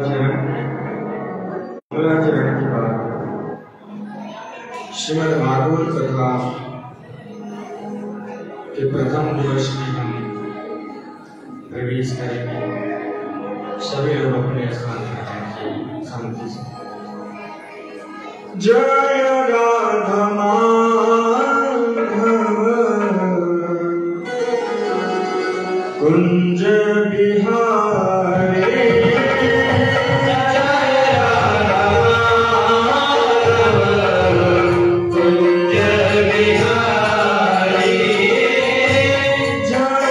चरण के बाद श्रीमद् भागवत कथा के प्रथम दिवस में हम प्रवेश करेंगे। सभी लोग अपने स्थान पर बैठिए शांति से। जय राधा माधव कुंज बिहारी जय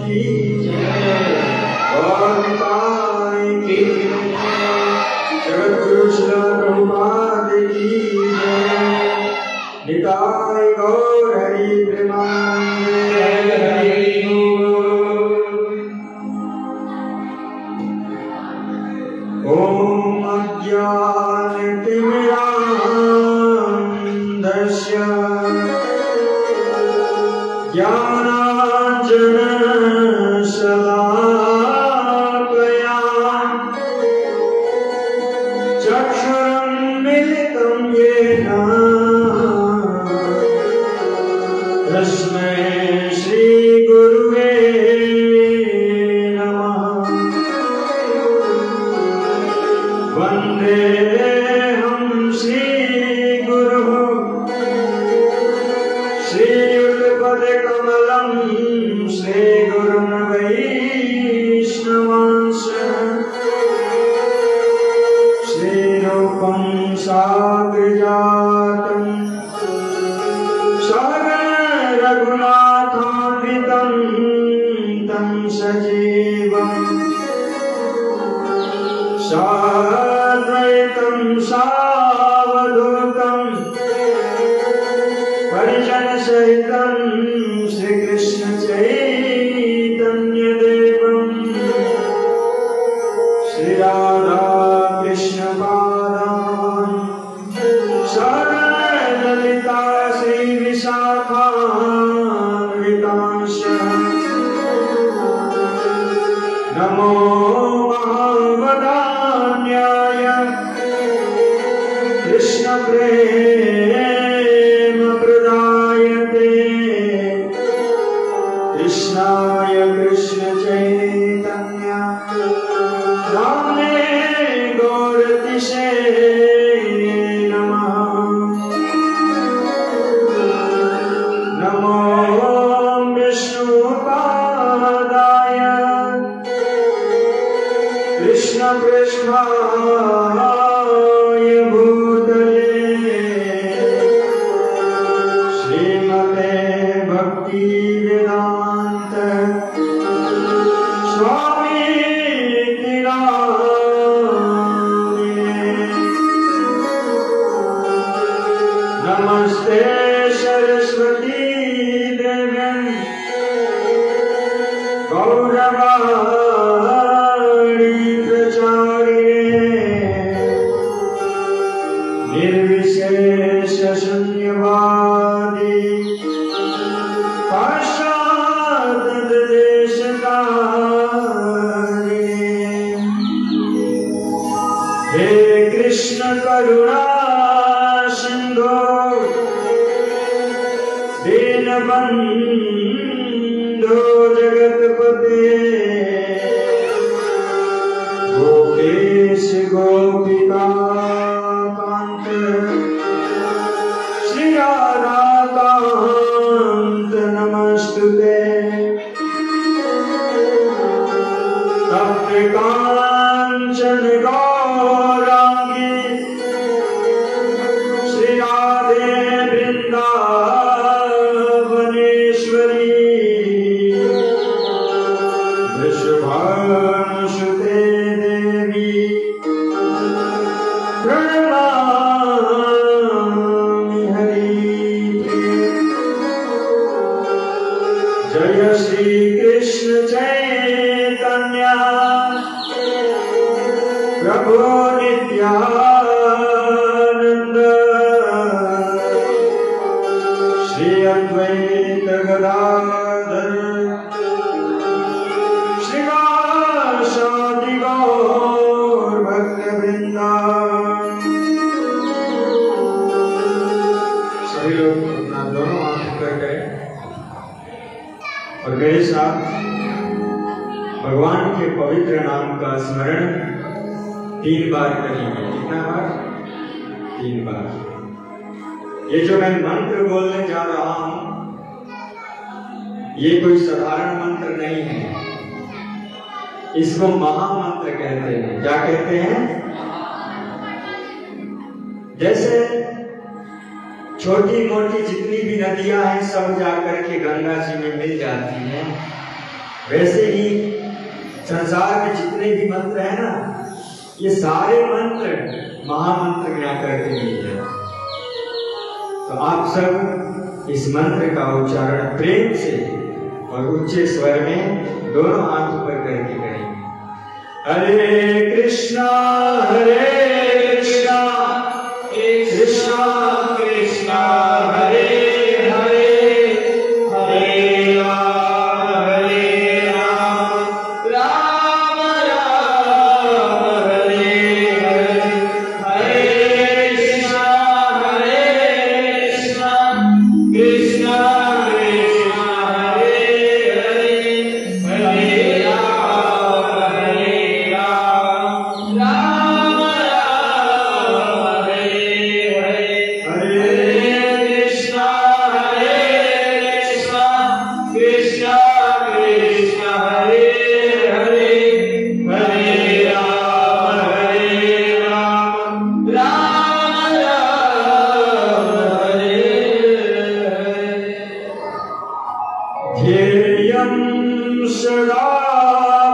की और निताई की जगद्गुरु श्रील प्रभुपाद की निताई गौर हरि प्रेमानंद हरि ओम अज्ञानतिमिरान्धस्य ज्ञानाञ्जनशलाकया चक्षुरुन्मीलितं येन तस्मै श्रीगुरुवे नमः। वन्देऽहं श्रीगुरुः श्रीयुतपदकमलं श्रीगुरुं वैष्णवांश श्रीरूपं साग्रजातं रघुनाथान्वितं तं सजीवं साद्वैतं सावधूतं परिजनसहितं श्रीकृष्ण चैतन्यदेवं श्रीराधा कृष्ण पादान् ललिता श्रीविशाखान्वितांश्च नमो महावदान्याय कृष्ण प्रेम प्रदायते कृष्णाय कृष्ण चैतन्य नाम्ने गौरतिशे नमः। नमो विष्णुपादाय कृष्ण पृष्ठाय भूतले श्रीमते भक्ति वेदांत स्वामी नमस्ते सरस्वती देवी गौरवाणी प्रचारिणे निर्विशेष शून्यवादी पाश्चात्य देशकारिणे हे कृष्ण करुणा सिंधु दीनबंधो जगतपते गोपेश गोपिकान्त श्री राधाकान्त नमस्तुते। तप्त कांचन गौरांगी श्री राधे वृंदावनेश्वरी वृषभानुसुते देवी प्रणमामि हरिप्रिये। जय श्री कृष्ण चैतन्य प्रभु नित्यानंद श्री अद्वैत गदाधर श्रीवासादि गौर भक्तवृंदा। सभी लोग अपना दोनों आंख ऊपर करें और मेरे साथ भगवान के पवित्र नाम का स्मरण 3 बार करेंगे। कितना बार? 3 बार। ये जो मैं मंत्र बोलने जा रहा हूं ये कोई साधारण मंत्र नहीं है, इसको महामंत्र कहते हैं। क्या कहते हैं? जैसे छोटी मोटी जितनी भी नदियां हैं सब जाकर के गंगा जी में मिल जाती हैं, वैसे ही संसार में जितने भी मंत्र हैं ना, ये सारे मंत्र महामंत्र में आकर के मिलते हैं। तो आप सब इस मंत्र का उच्चारण प्रेम से और उच्च स्वर में दोनों हाथ ऊपर करके करेंगे। हरे कृष्णा कृष्णा कृष्णा हरे हरे, हरे राम राम राम हरे हरे, हरे कृष्णा कृष्णा कृष्णा हरे हरे, हरे राम राम राम हरे हरे, हरे कृष्णा कृष्णा कृष्णा हरे हरे, हरे राम राम हरे हरे। ध्येयं सदा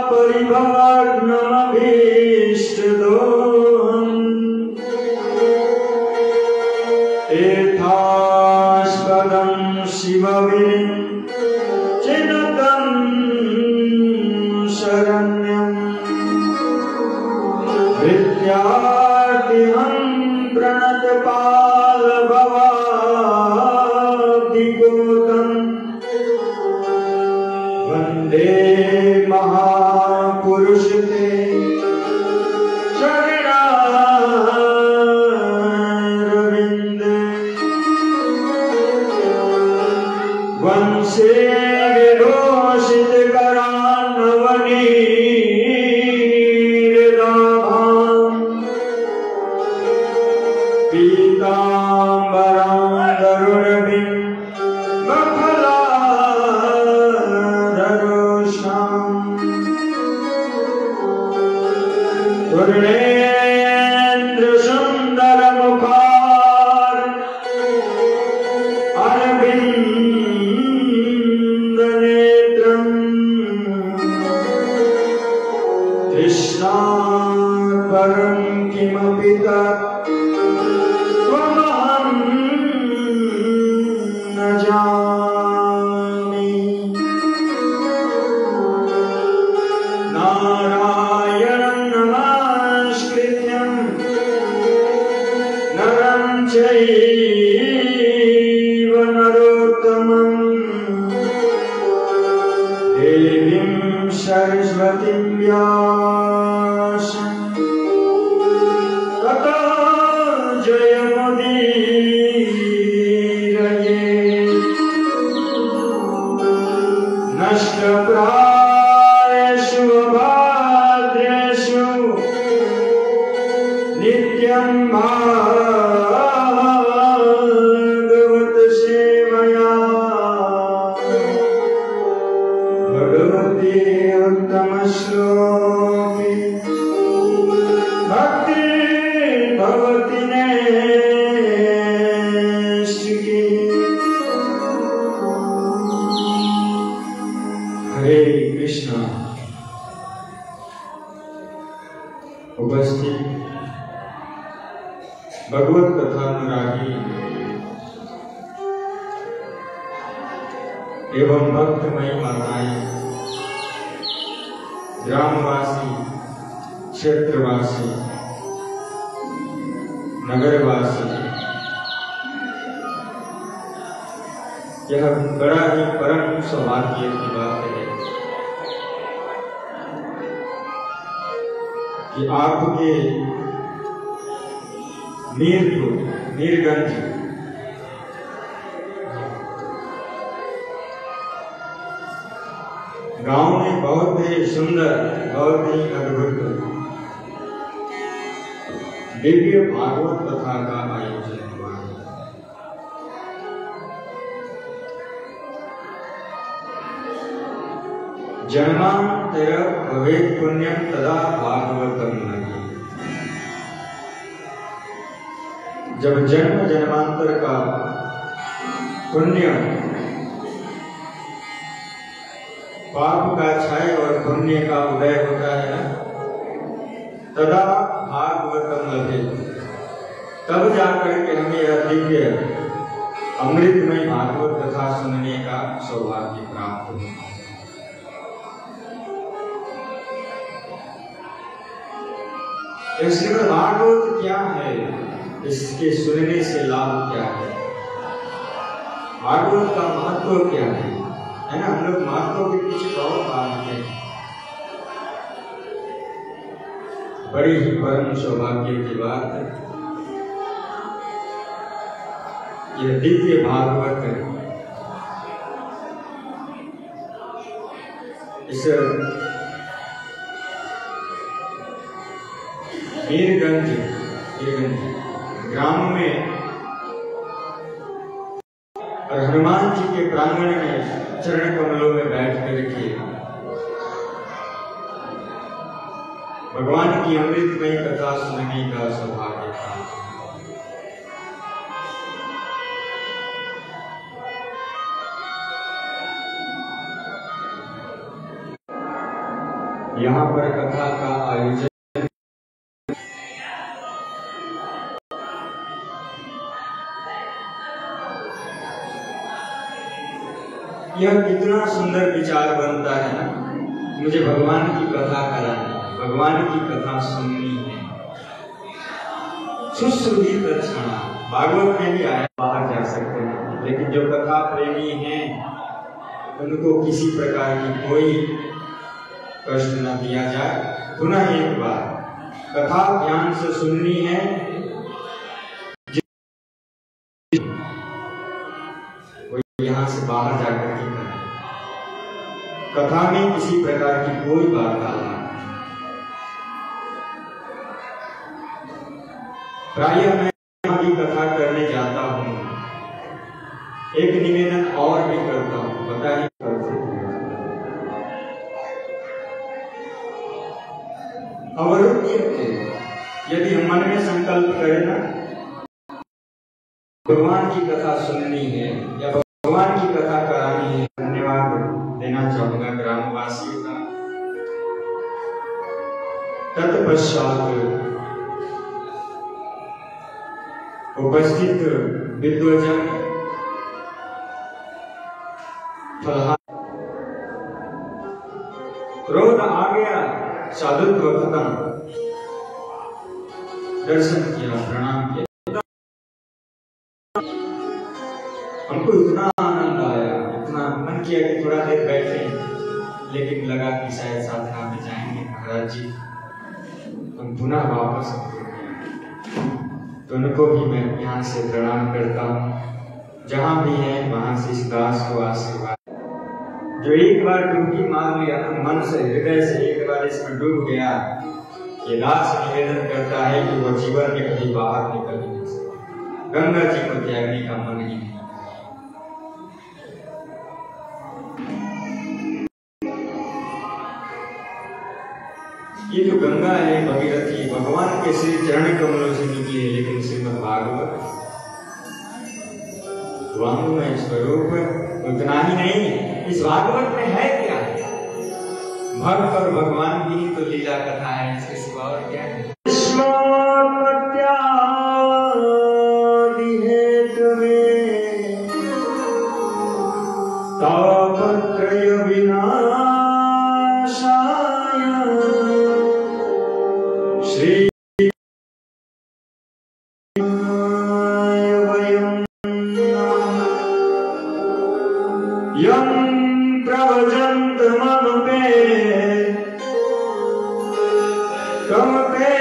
परिभवग्नमभीष्टदोषम् एथास्पदं शिवविचिन्तनं शरण्यम् विद्यार्थिहं प्रणतपालभवाब्धिपूतम् वन्दे महापुरुष ते चरणारविन्दे, वंशे विरोषितकरान्नवनीरदाभाम् पीताम्बरां गरुडबिम्बफलाधरोषाम् पूर्णेन्द्र सुन्दरमुखार अरविन्दनेत्रम् तृष्णापरं किमपि तत् त्वमहं न जामि। नारायणं नमस्कृत्यं नरं चैव नरोत्तमं देवीं सरस्वतीं व्यासं ततो जयमुदीरयेत्। नष्टप्रायेषु अभाद्रेषु नित्यं भागवत सेवया भगवते उत्तमश्लोके भक्ति भवति नैष्ठिकी। हरे कृष्णा। उपस्थित भगवत कथानुरागी एवं भक्तमयी माताएं, ग्रामवासी, क्षेत्रवासी, नगरवासी, यह बड़ा ही परम सौभाग्य की बात है कि आपके मीरपुर मीरगंज गांव में बहुत ही सुंदर, बहुत ही अद्भुत दिव्य भागवत कथा का आयोजन हुआ है। जन्मांतर भवेत् पुण्यं तदा भागवतम नहि। जब जन्म जन्मांतर का पुण्य पाप का क्षय और पुण्य का उदय होता है ना, तदा भागवतम लभेत, तब जाकर के हमें यह दिव्य अमृतमय भागवत कथा सुनने का सौभाग्य प्राप्त होता है। श्रीमद् भागवत क्या है, इसके सुनने से लाभ क्या है, भागवत का महत्व क्या है ना। हम लोग महत्व के पीछे बहुत भागते हैं। बड़ी ही परम सौभाग्य की बात है, यह दिव्य भागवत है। इस मीरगंज ग्राम में और हनुमान जी के प्रांगण में चरण कमलों में बैठ करके भगवान की अमृतमयी कथा सुनने का सौभाग्य था। यहाँ पर कथा का आयोजन यह कितना सुंदर विचार बनता है ना, मुझे भगवान की कथा करानी है, भगवान की कथा सुननी है। सुश्रुति दक्षिणा भागवत में भी आया, बाहर जा सकते हैं, लेकिन जो कथा प्रेमी हैं उनको किसी प्रकार की कोई कष्ट न दिया जाए। पुनः एक बार कथा ध्यान से सुननी है, यहाँ से बाहर जाकर के करें। कथा में किसी प्रकार की कोई बात नहीं। प्रायः मैं अभी कथा करने जाता हूँ, एक निवेदन और भी करता हूँ, पता है अवरुद्ध यदि हम मन में संकल्प करें ना, भगवान की कथा सुननी है या भगवान की कथा करानी है, धन्यवाद देना चाहूंगा ग्रामवासियों का। तत्पश्चात उपस्थित विद्वजन क्रोध आ गया, साधुत्व खत्म, दर्शन किया, प्रणाम किया, हमको इतना आनंद आया, इतना मन किया कि थोड़ा देर बैठे, लेकिन लगा कि शायद साधना में जाएंगे महाराज जी, हम पुनः वापस। तो उनको भी मैं यहाँ से प्रणाम करता हूँ, जहाँ भी है वहां से इस दास को आशीर्वाद। जो एक बार डुबकी मार लिया, मन से हृदय से एक बार इसमें डूब गया, ये दास निवेदन करता है कि वो जीवन में कभी बाहर निकल नहीं सकता, गंगा जी को त्यागने का मन ही नहीं। ये जो गंगा है भगीरथी, भगवान के श्री चरण कमलों से निकली है, लेकिन श्रीमद् भागवत वांग्मय स्वरूप उतना ही नहीं, इस भागवत में है क्या? भक्त और भगवान की ही तो लीला कथा है, इसके सिवा और क्या है? तापत्रय विनाशाय श्री यं प्रवजन्त मनुपे कमपे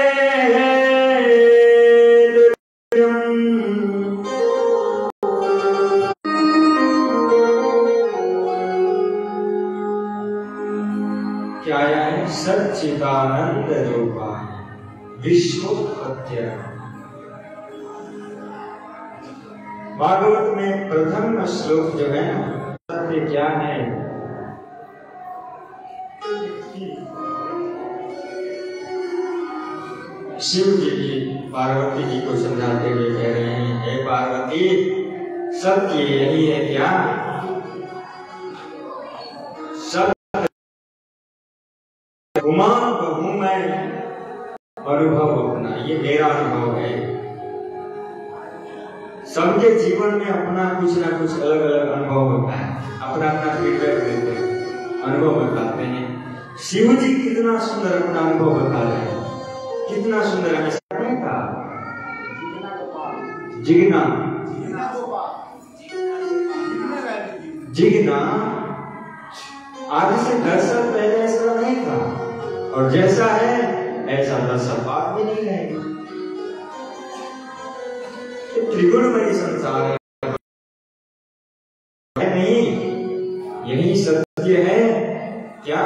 क्या है? सच्चिदानंद रूपाय विश्वोत्पत्त्यै। भागवत में प्रथम श्लोक जो है ना, सत्य क्या है? शिव जी भी पार्वती जी को समझाते हुए कह रहे हैं, हे पार्वती, सत्य यही है क्या? सत्य उमांग हूं मैं अनुभव अपना, ये मेरा अनुभव है। सबके जीवन में अपना कुछ ना कुछ अलग अलग अनुभव होता है, अपना अपना फीडबैक देते हैं, अनुभव बताते हैं। शिव जी कितना सुंदर अपना अनुभव बता रहे हैं, कितना सुंदर है। था जिगना जिगना आज से 10 साल पहले ऐसा नहीं था, और जैसा है ऐसा 10 साल बाद भी नहीं रहेगा। त्रिगुणमयी संसार है नहीं, यही सत्य है। क्या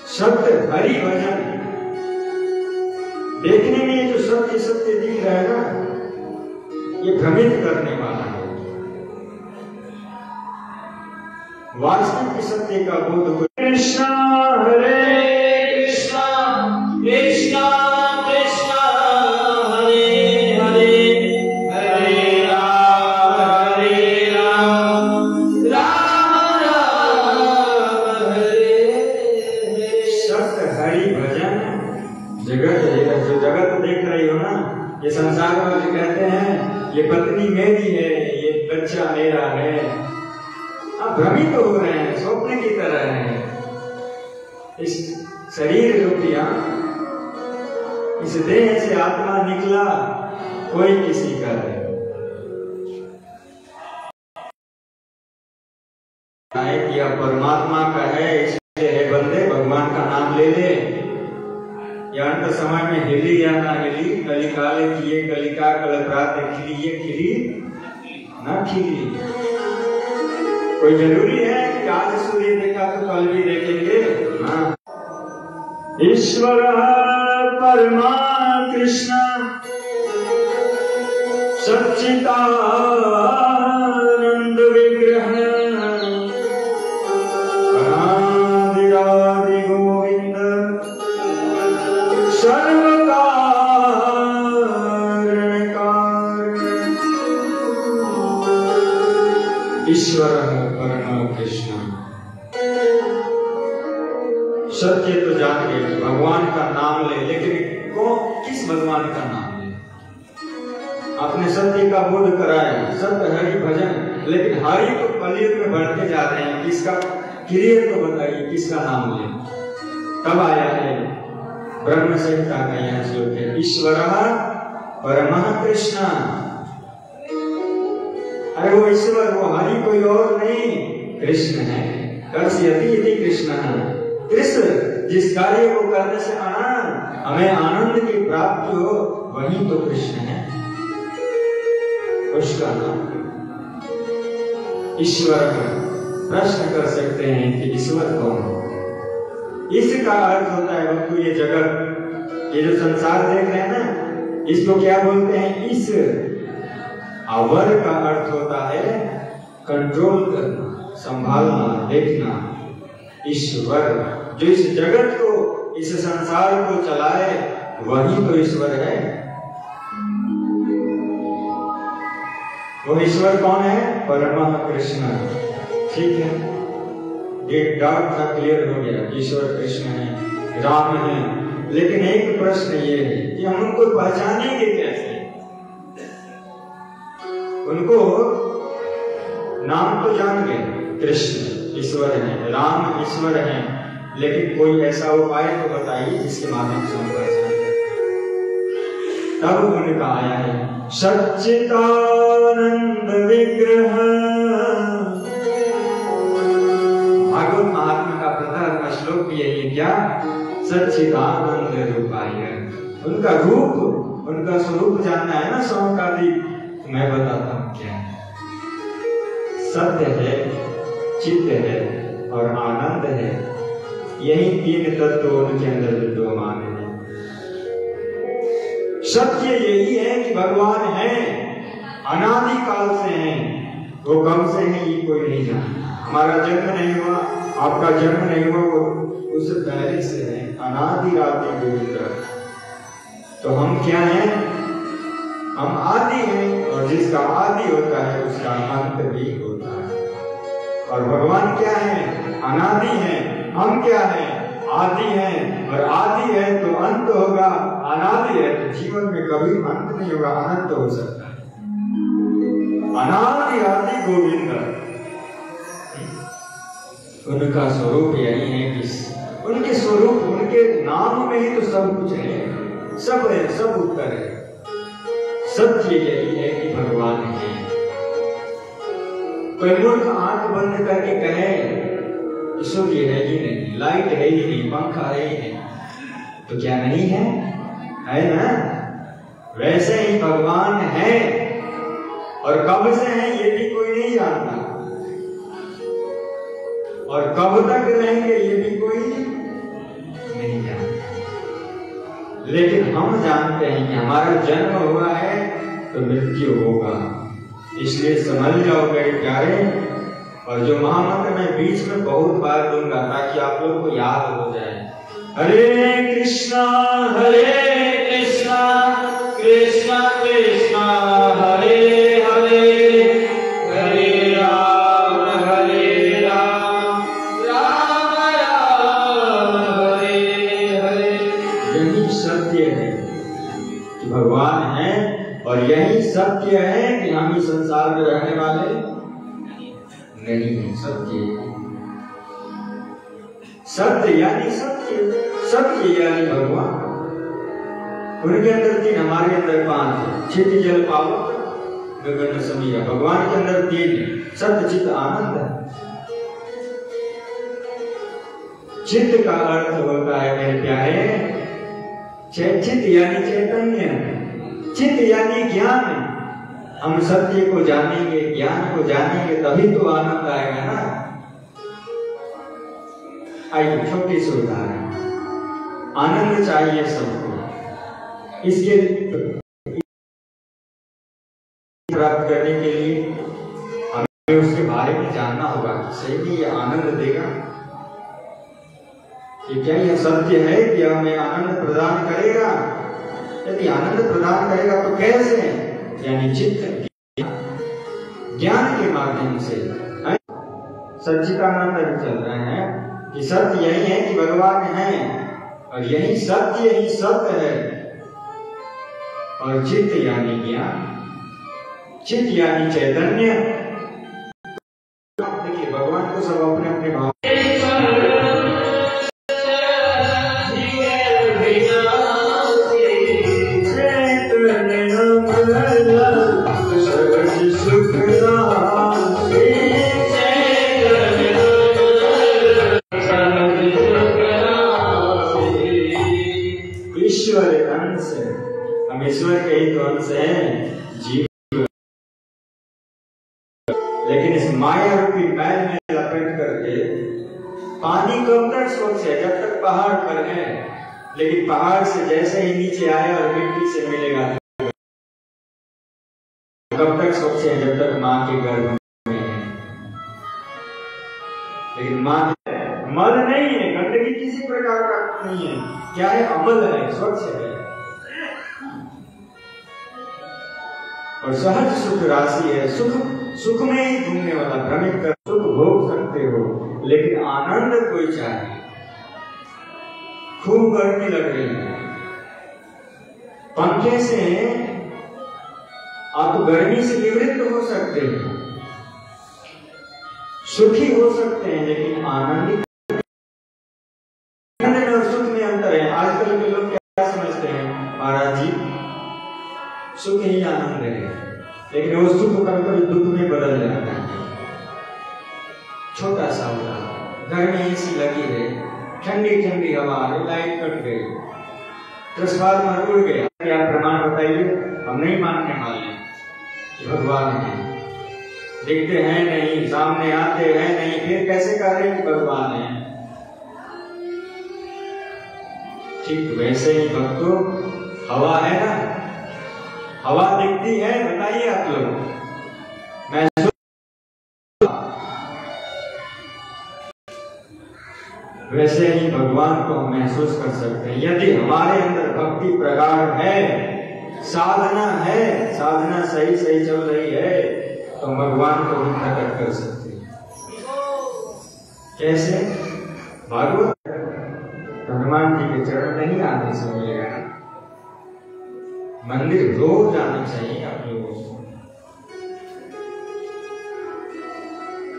सत्य? हरि भजन। देखने में जो सत्य सत्य दिख रहा है ना, ये भ्रमित करने वाला है। वास्तविक सत्य का बोध हो। कृष्णा हरे कृष्णा कृष्णा कृष्णा हरे हरे, हरे राम राम राम हरे हरे। सत्य हरि भजन। जगत जो जगत देख रही हो ना, ये संसार वाले कहते हैं ये पत्नी मेरी है, ये बच्चा मेरा है। आप भ्रमित तो हो रहे हैं, स्वप्न की तरह हैं। इस शरीर रूपिया, इस देह से आत्मा निकला, कोई किसी का है। कि परमात्मा का है, इसलिए है बंदे भगवान का नाम ले ले। या अंत समय में हिली या ना हिली, कलिकाले किए कलिका कल प्रात खिली, ये खिली ना खिली। कोई जरूरी है कि आज सूर्य देखा तो कल भी देखेंगे? हाँ। ईश्वर परमा कृष्ण सच्चिदानंद विग्रह अनादिरादि गोविंद सर्वकारण ईश्वर परम कृष्ण। सत्य तो जान गए, भगवान का नाम ले, लेकिन किस भगवान का नाम ले? आपने सत्य का बोध कराया, सत्य हरि भजन, लेकिन हरि तो कलयुग में बढ़ते जा रहे हैं। किसका क्लियर तो बताइए, किसका नाम ले? तब आया है ब्रह्म संहिता का यह श्लोक है, ईश्वर परमः कृष्ण। अरे वो ईश्वर, वो हरि कोई और नहीं, कृष्ण है। कर्षयति कृष्ण है। कृष्ण जिस कार्य को करने से आनंद, हमें आनंद की प्राप्ति हो, वही तो कृष्ण है, उसका नाम ईश्वर है। प्रश्न कर सकते हैं कि ईश्वर कौन है? इसका अर्थ होता है बच्चों, ये जगत, ये जो संसार देख रहे हैं ना, इसको क्या बोलते हैं? ईश। अवर का अर्थ होता है कंट्रोल करना, संभालना, देखना। ईश्वर जो इस जगत को, इस संसार को चलाए, वही तो ईश्वर है। वो ईश्वर कौन है? परमः कृष्ण। ठीक है, एक डाउट था, क्लियर हो गया। ईश्वर कृष्ण है, राम है। लेकिन एक प्रश्न ये है कि हम उनको पहचानेंगे कैसे? उनको नाम तो जान गए, कृष्ण ईश्वर है, राम ईश्वर है, लेकिन कोई ऐसा उपाय तो बताइए जिसके माध्यम से हम पहचान। तब उनका आया है सच्चिदानंद विग्रह। भागवत महात्मा का प्रथम श्लोक भी यही है, क्या? सच्चिदानंद रूपाय। उनका रूप, उनका स्वरूप जानना है ना, सौंकादि। मैं बताता हूँ क्या है। सत्य है, चित्त है और आनंद है। यही 3 तत्व उनके अंदर विद्यमान है। सत्य यही है कि भगवान है, अनादि काल से हैं। वो कब से हैं ये कोई नहीं जानता। हमारा जन्म नहीं हुआ, आपका जन्म नहीं हुआ, वो उससे पहले से है, अनादिरादि गोविंद। तो हम क्या हैं? हम आदि हैं, और जिसका आदि होता है उसका अंत भी होता है। और भगवान क्या है? अनादि है। हम क्या है? आदि है, और आदि है तो अंत होगा, अनादि है तो जीवन में कभी अंत नहीं होगा, अनंत हो सकता है। अनादि आदि गोविंद, उनका स्वरूप यही है कि उनके स्वरूप, उनके नाम में ही तो सब कुछ है, सब है, सब उत्तर है। सत्य यही है कि भगवान है। कोई मूर्ख आंख बंद करके कहे कि सूर्य है ही नहीं, लाइट है ही नहीं, पंखा है ही नहीं, तो क्या नहीं है? है ना? वैसे ही भगवान है, और कब से है ये भी कोई नहीं जानता, और कब तक रहेंगे ये भी कोई नहीं जानता। लेकिन हम जानते हैं कि हमारा जन्म हुआ है तो मृत्यु होगा, इसलिए समझ जाओ मेरे प्यारे। और जो महामंत्र मैं बीच में बहुत बार दूंगा ताकि आप लोग को याद हो जाए। हरे कृष्णा कृष्णा कृष्णा हरे हरे, हरे राम राम राम हरे हरे। यही सत्य है कि भगवान है, और यही सत्य है कि हम इस संसार में रहने वाले नहीं है। सत्य यानी सत्य, सत्य यानी भगवान। उनके अंदर 3, हमारे अंदर 5 है। चित्त जल पावक गगन समीरा, भगवान के अंदर 3 है। सत्य चित्त आनंद है। चित्त का अर्थ होता है मेरे प्यारे, चित्त यानी चैतन्य, चित्त यानी ज्ञान। हम सत्य को जानेंगे, ज्ञान को जानेंगे, तभी तो आनंद आएगा ना। आइए छोटी सी उदाहरण, आनंद चाहिए सबको, इसके प्राप्त करने के लिए हमें उसके बारे में जानना होगा। सही में ये आनंद देगा, ये क्या यह सत्य है कि हमें आनंद प्रदान करेगा? यदि आनंद प्रदान करेगा तो कैसे? यानी चित्त ज्ञान के माध्यम से। सच्चिदानंद चल रहे हैं कि सत्य यही है कि भगवान है, और यही सत्य ही सत्य है। और चित्त यानी ज्ञान, चित्त यानी चैतन्य। देखिए भगवान को सब अपने अपने भाव ईश्वर के ही तो अंश है जीव, लेकिन इस माया रूपी मैल में लपेट करके पानी कब तक स्वच्छ है? जब तक पहाड़ पर है, लेकिन पहाड़ से जैसे ही नीचे आया और मिट्टी से मिलेगा, कब तक स्वच्छ है? जब तक माँ के गर्भ में है। लेकिन माँ मल नहीं है, गंदगी किसी प्रकार का नहीं है। क्या है? अमल है, स्वच्छ है। और सहज सुख राशि है, सुख में ही घूमने वाला, भ्रमित कर सुख भोग सकते हो, लेकिन आनंद कोई चाहे। खूब गर्मी लग रही है, पंखे से आप गर्मी से निवृत्त हो सकते हैं, सुखी हो सकते हैं, लेकिन आनंदित और सुख में अंतर है। आजकल के लोग क्या समझते हैं? महाराज जी सुख ही आनंद है, लेकिन वो सुख कभी दुख में बदल जाता है। छोटा सा उदाहरण, घर में एसी लगी है, ठंडी ठंडी हवा आ रही, लाइट कट गई, ट्रांसफार्मर उड़ गया, क्या प्रमाण बताइए? हम नहीं मानने वाले कि भगवान है। देखते हैं नहीं, सामने आते हैं नहीं, फिर कैसे कह रहे हैं कि भगवान है? ठीक वैसे ही भक्तों, हवा है ना, हवा दिखती है, बताइए आप लोग, महसूस वैसे ही भगवान को हम महसूस कर सकते हैं। यदि हमारे अंदर भक्ति प्रगाढ़ है, साधना है, साधना सही सही चल रही है, तो भगवान को हम प्रकट कर सकते हैं। कैसे? भागवत हनुमान जी के चरण नहीं आने से मिलेगा ना। मंदिर रोज जाना चाहिए आप लोगों को।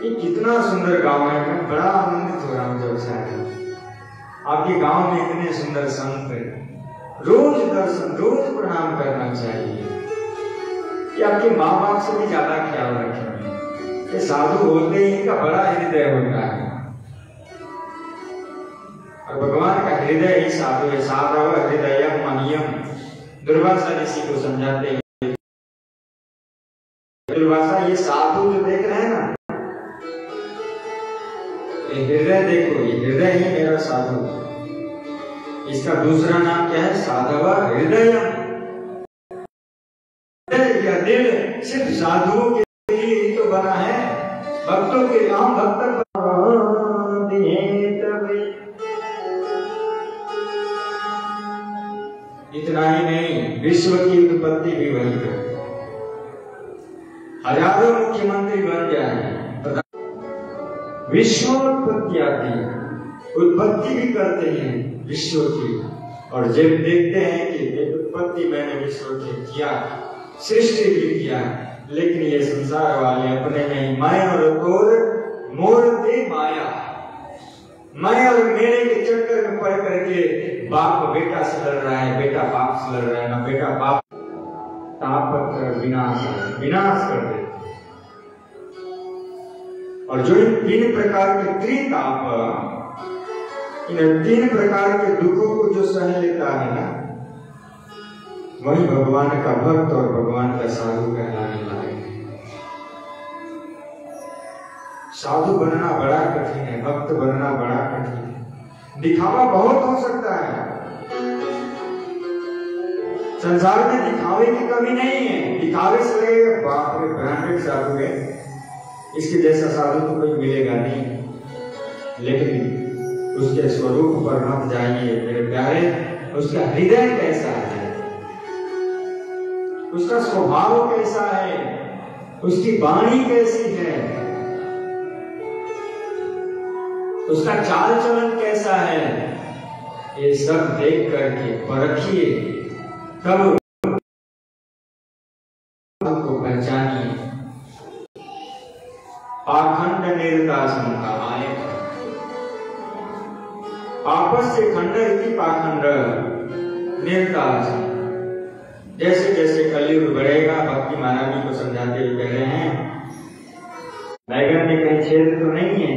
ये कितना सुंदर गांव है, मैं बड़ा आनंदित हो रहा हूँ जब से आया। आपके गांव में इतने सुंदर संत, रोज दर्शन, रोज प्रणाम करना चाहिए। कि आपके माँ बाप से भी ज्यादा ख्याल रखें। ये साधु होते ही इनका बड़ा हृदय होता है, और भगवान का हृदय ही साधु है। साधव हृदयम मह्यम, दुर्वासा ऋषि को समझाते हैं। दुर्वासा, ये साधु जो देख रहे हैं ना, ये हृदय देखो, ये हृदय ही मेरा साधु। इसका दूसरा नाम क्या है? साधव हृदयम। यह दिल सिर्फ साधुओं के लिए ही तो बना है, भक्तों के नाम भक्त इतना ही नहीं, विश्व की उत्पत्ति भी वही है। हजारों मुख्यमंत्री बन जाए, विश्वोत्पत्ति आती है, उत्पत्ति भी करते हैं विश्व की। और जब देखते हैं कि उत्पत्ति मैंने विश्व की किया, सृष्टि भी किया, लेकिन ये संसार वाले अपने में ही माया और तोड़ मोड़ते माया, माया और मेरे के चक्कर में पड़ करके बाप बेटा से लड़ रहा है, बेटा बाप से लड़ रहा है, ना बेटा बाप तापत्र विनाश कर देते। और जो इन 3 प्रकार के त्रिताप, इन 3 प्रकार के दुखों को जो सह लेता है ना, वही भगवान का भक्त और भगवान का साधु कहलाने वाले हैं। साधु बनना बड़ा कठिन है, भक्त बनना बड़ा कठिन है। दिखावा बहुत हो सकता है, संसार में दिखावे की कमी नहीं है। दिखावे से लगेगा बाप रे ब्रांडेड साधु है, इसके जैसा साधु तो कोई मिलेगा नहीं। लेकिन उसके स्वरूप पर मत जाइए मेरे प्यारे, उसका हृदय कैसा है, उसका स्वभाव कैसा है, उसकी वाणी कैसी है, उसका चाल चलन कैसा है, ये सब देख करके परखिए, तब को पहचानिए। पाखंड निर्दासन का आए, आपस से खंड इति पाखंड निर्दासन। जैसे जैसे कलयुग बढ़ेगा, भक्ति महाराज जी को समझाते हुए कह रहे हैं, बैगन में कहीं छेद तो नहीं है।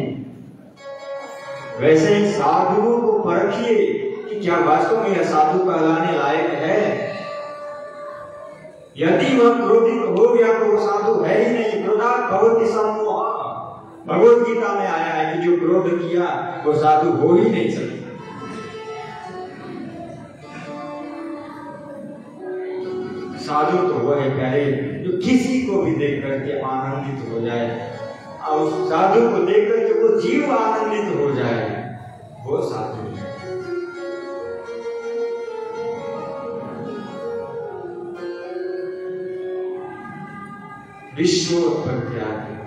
वैसे ही साधुओं को परखिए कि क्या वास्तव में यह साधु कहलाने लायक है। यदि वह क्रोधित हो गया तो वो साधु है ही नहीं। क्रोधात् भवति सम्मोहः, भगवद गीता में आया है कि जो क्रोध किया वो साधु हो ही नहीं सकता। साधु तो वो है प्यारे जो किसी को भी देख करके आनंदित हो जाए, और उस साधु को देख करके वो जीव आनंदित हो जाए, वो साधु है। विश्वोत्पत्ति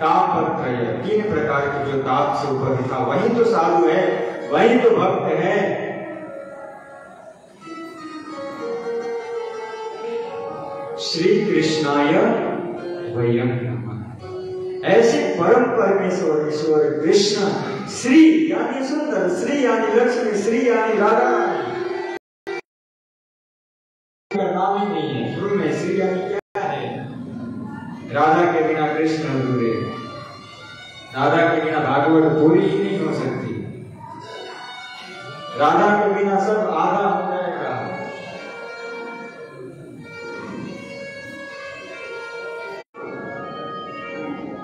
तापत्रय, 3 प्रकार के जो ताप से ऊपर था, वही तो साधु है, वही तो भक्त है। श्री कृष्णाय वयं नमः। ऐसे परम परमेश्वर ईश्वर कृष्ण, श्री यानी सुंदर, श्री यानी लक्ष्मी, श्री यानी राधा का नाम ही नहीं है शुरू में। श्री यानी क्या है? राधा के बिना कृष्ण अधूरे, राधा के बिना भागवत पूरी ही नहीं हो सकती, राधा के बिना सब आधा हो जाएगा।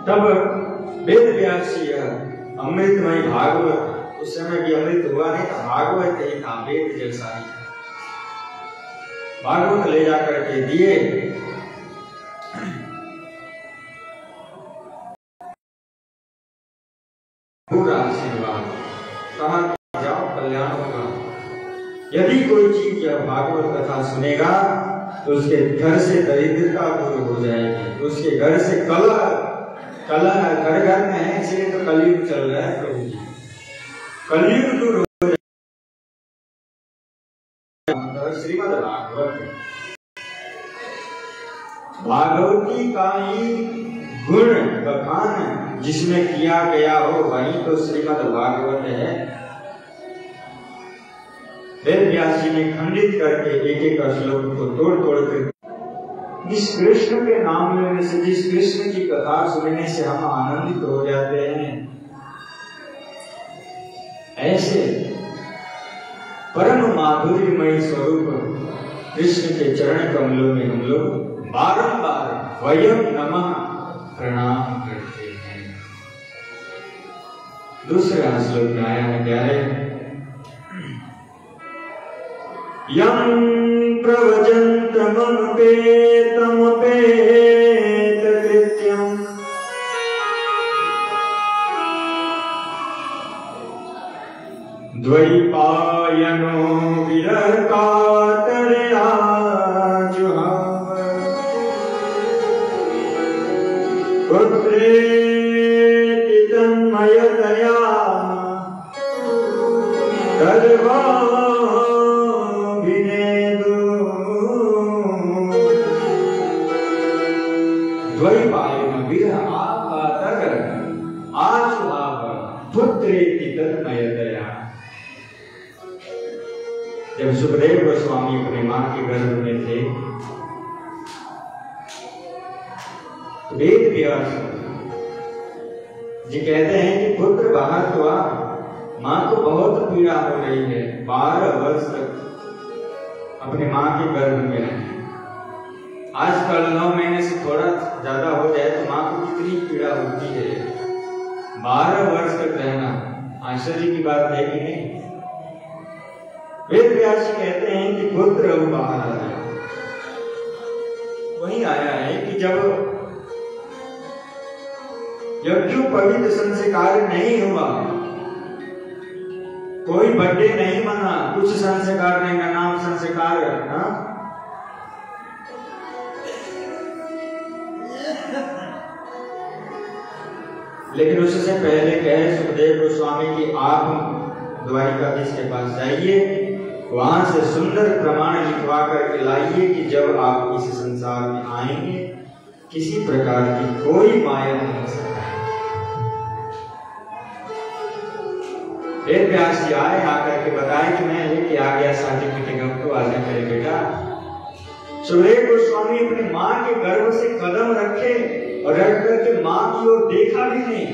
तब वेद व्यास जी अमृतमय भागवत, उस समय भी अमृत हुआ नहीं था, भागवत ही था, वेद जैसा ही भागवत ले जाकर के दिए। पूरा आशीर्वाद, कहा जाओ कल्याण होगा। यदि कोई जीव यह भागवत कथा सुनेगा तो उसके घर से दरिद्रता दूर हो जाएगी, उसके घर से कलह घर घर में है, इसलिए तो कलयुग चल रहा है प्रभु जी, कलयुग दूर श्रीमद् भागवत, भागवती का ही गुण बखान जिसमें किया गया हो वही तो श्रीमद् भागवत है। वेद व्यास जी ने खंडित करके एक एक श्लोक को तोड़ तोड़ कर, जिस कृष्ण के नाम लेने से, जिस कृष्ण की कथा सुनने से हम आनंदित हो जाते हैं, ऐसे परम माधुर्यमय स्वरूप कृष्ण के चरण कमलों में हम लोग बारंबार वयम नमः प्रणाम करते हैं। दूसरा श्लोक में आया है प्यारे, यं प्रवचन्तमपेतमपेत कृत्यम् द्वैपायनो विरहकातरया जुहाव पुत्रेति तन्मयतया तद्वाभिनेदु द्वैपायनो विरहकातर आजुहाव पुत्रेति तन्मयतया। जब सुखदेव गोस्वामी अपने मां के गर्भ में थे, वेद व्यास जी कहते हैं कि पुत्र बाहर तो आ, मां को बहुत पीड़ा हो रही है, 12 वर्ष तक अपने मां के गर्भ में रहे। आजकल 9 महीने से थोड़ा ज्यादा हो जाए तो मां को कितनी पीड़ा होती है, 12 वर्ष तक रहना आश्चर्य की बात है कि नहीं। वेद व्यास जी कहते हैं कि पुत्र अब बाहर आ जाए। वही आया है कि जब यज्ञोपवीत संस्कार नहीं हुआ, कोई बर्थडे नहीं मना, कुछ संस्कार नहीं का नाम संस्कार, लेकिन उससे पहले कहे सुखदेव गोस्वामी की आप द्वारिकाधीश के पास जाइए, वहां से सुंदर प्रमाण लिखवा करके लाइए कि जब आप इस संसार में आएंगे किसी प्रकार की कोई माया नहीं हो सकता। वेद व्यास जी आए, आकर के बताए कि मैं लेके आ गया सर्टिफिकेट, अब तो आजा मेरे बेटा। सुखदेव गोस्वामी अपने मां के गर्भ से कदम रखे और रख करके मां की ओर देखा भी नहीं।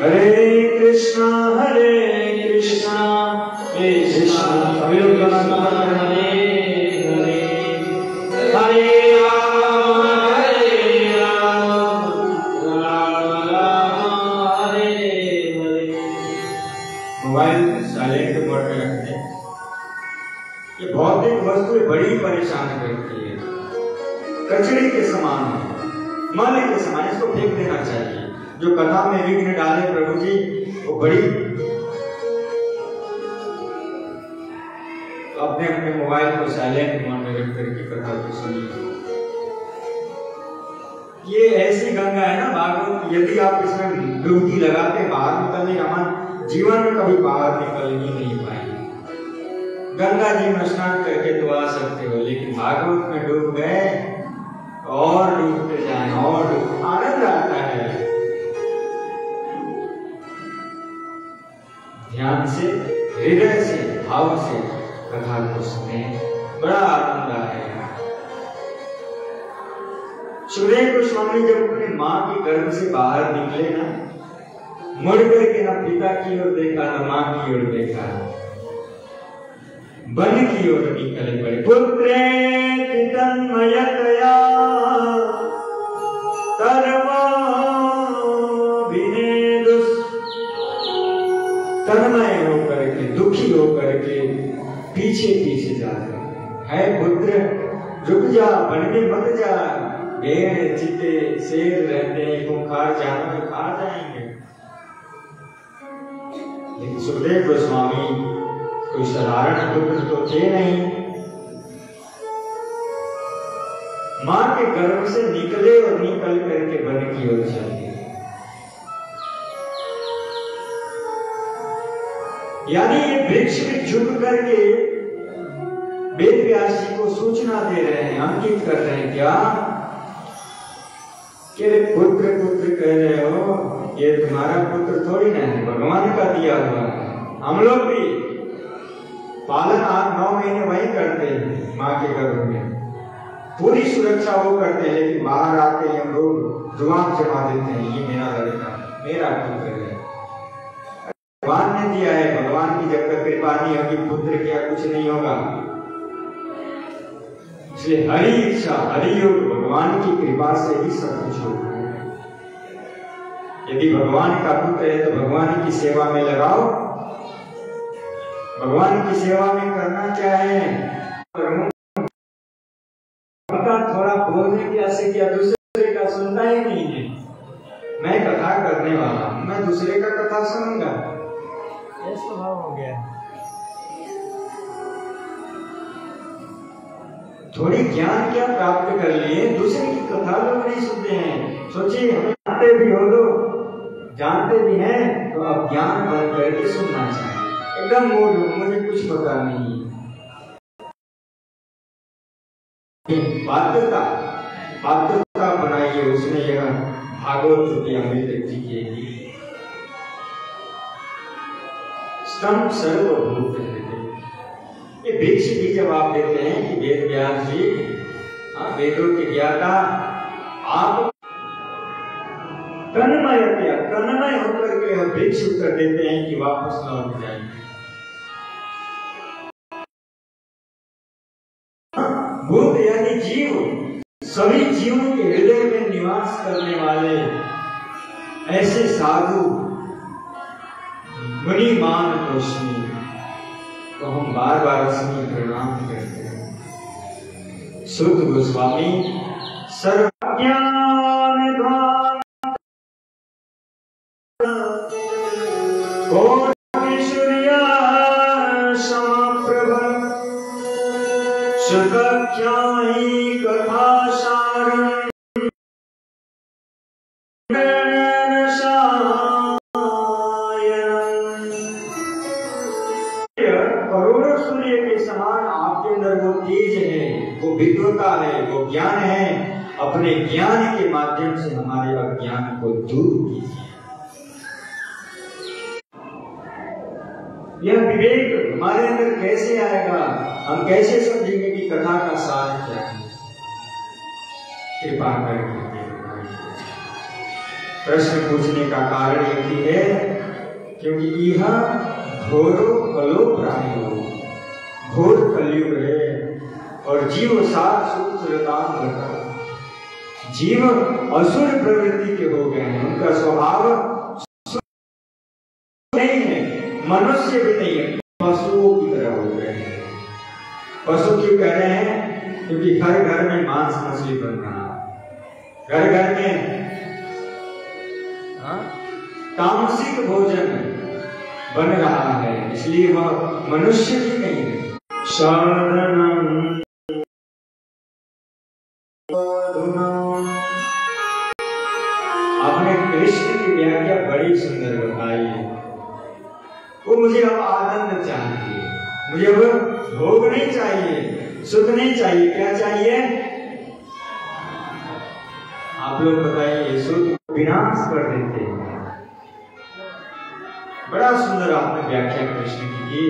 हरे Krishna Krishna Krishna Hare Hare Hare Ram Ram Ram Hare Hare. Mobile silent mode में रखते हैं। ये भौतिक वस्तुएं बड़ी परेशान करती है, कचरे के समान है, माले के समान, इसको फेंक देना चाहिए। जो कथा में विघ्न डाले प्रभु जी, वो बड़ी, तो अपने अपने मोबाइल को साइलेंट मोड में रख करके कथा को सुनिए। ये ऐसी गंगा है ना भागवत, यदि आप इसमें डुबकी लगाते बाहर निकलने, हमारे जीवन में कभी बाहर निकल ही नहीं पाएंगे। गंगा जी में स्नान करके तो आ सकते हो, लेकिन भागवत में डूब गए और डूबते जाए और आनंद आता है। ध्यान से, हृदय से, भाव से कथा को सुने, बड़ा आनंद आएगा। सुखदेव गोस्वामी जब अपनी मां के गर्भ से बाहर निकले ना, मुड़ करके ना पिता की ओर देखा ना मां की ओर देखा, वन की ओर निकल पड़े। पुत्रेति तन्मयतया सर्वाभिनेदुस्, तन्मय होकर के, दुखी होकर के पीछे पीछे जा रहे है। पुत्र रुक जा, वन में मत जा, भेड़ चीते शेर रहते हैं, खूंखार जानवर खा जाएंगे। लेकिन सुखदेव गोस्वामी कोई साधारण पुत्र तो थे नहीं, मां के गर्भ से निकले और निकल करके वन की ओर चले। यानी ये वृक्ष भी झुक करके वेद व्यास जी को सूचना दे रहे हैं, अंकित कर रहे हैं क्या कि पुत्र पुत्र कह रहे हो, ये तुम्हारा पुत्र थोड़ी ना है, भगवान का दिया हुआ है। हम लोग भी पालन 8-9 महीने वही करते हैं माँ के गर्भ में, पूरी सुरक्षा वो करते हैं, लेकिन बाहर आके हम लोग जुबान जमा देते हैं, ये मेरा लड़का, मेरा पुत्र है। भगवान ने दिया है, भगवान की जब तक कृपा नहीं होगी पुत्र क्या कुछ नहीं होगा। इसलिए हरि इच्छा हरि योग भगवान की कृपा से ही सब कुछ होता है। यदि भगवान का पुत्र है तो भगवान की सेवा में लगाओ। भगवान की सेवा में करना क्या है, थोड़ा बोलने की ऐसे किया, दूसरे का सुनना ही नहीं है। मैं कथा करने वाला हूं, मैं दूसरे का कथा सुनूंगा, ये स्वभाव हो गया। थोड़ी ज्ञान क्या प्राप्त कर लिए, दूसरे की कथा लोग नहीं सुनते हैं। सोचिए हमें जानते भी हो लोग, जानते भी हैं तो अब ज्ञान बंद करके सुनना चाहिए। एकदम मूड हो, मुझे कुछ पता नहीं। पात्रता पात्रता बनाइए, उसने यह भागवत की अमृत जी की स्तंभ सर्वभूत ये वृक्ष भी जब आप देते हैं कि वेद व्यास जी वेदों के ज्ञाता, आप तन्मय होकर के वृक्ष उत्तर देते हैं कि वापस लौट जाएंगे। भूत यानी जीव, सभी जीवों के हृदय में निवास करने वाले ऐसे साधु मुनिमान रोशनी तो हम बार बार उसकी प्रणाम करते हैं। सुध गोस्वामी सर्वज्ञान द्वार कोटिसूर्या समप्रभ सुखख्याहि कथासारम् करोड़ों सूर्य के समान आपके अंदर वो तेज है, वो विद्वता है, वो ज्ञान है। अपने ज्ञान के माध्यम से हमारे अज्ञान को दूर कीजिए। यह विवेक हमारे अंदर कैसे आएगा, हम कैसे समझेंगे कि कथा का सार क्या है। कृपा करके प्रश्न पूछने का कारण यही है क्योंकि यह घोरो कलो प्राणियों, घोर कलयुग है और जीव सात सूत्रताम करता। जीव असुर प्रवृत्ति के हो गए हैं, उनका स्वभाव नहीं है, मनुष्य भी नहीं है, पशुओं की तरह हो गए हैं। पशु क्यों कह रहे हैं? क्योंकि हर घर में मांस मछली बन रहा है, घर घर में तामसिक भोजन बन रहा है, इसलिए वह मनुष्य भी नहीं है। साधनम आपने कृष्ण की व्याख्या बड़ी सुंदर बताई है। वो मुझे अब आनंद चाहिए, मुझे अब भोग नहीं चाहिए, सुख नहीं चाहिए, क्या चाहिए? आप लोग बताइए, सुख विनाश कर देते हैं। बड़ा सुंदर आपने व्याख्या कृष्ण की।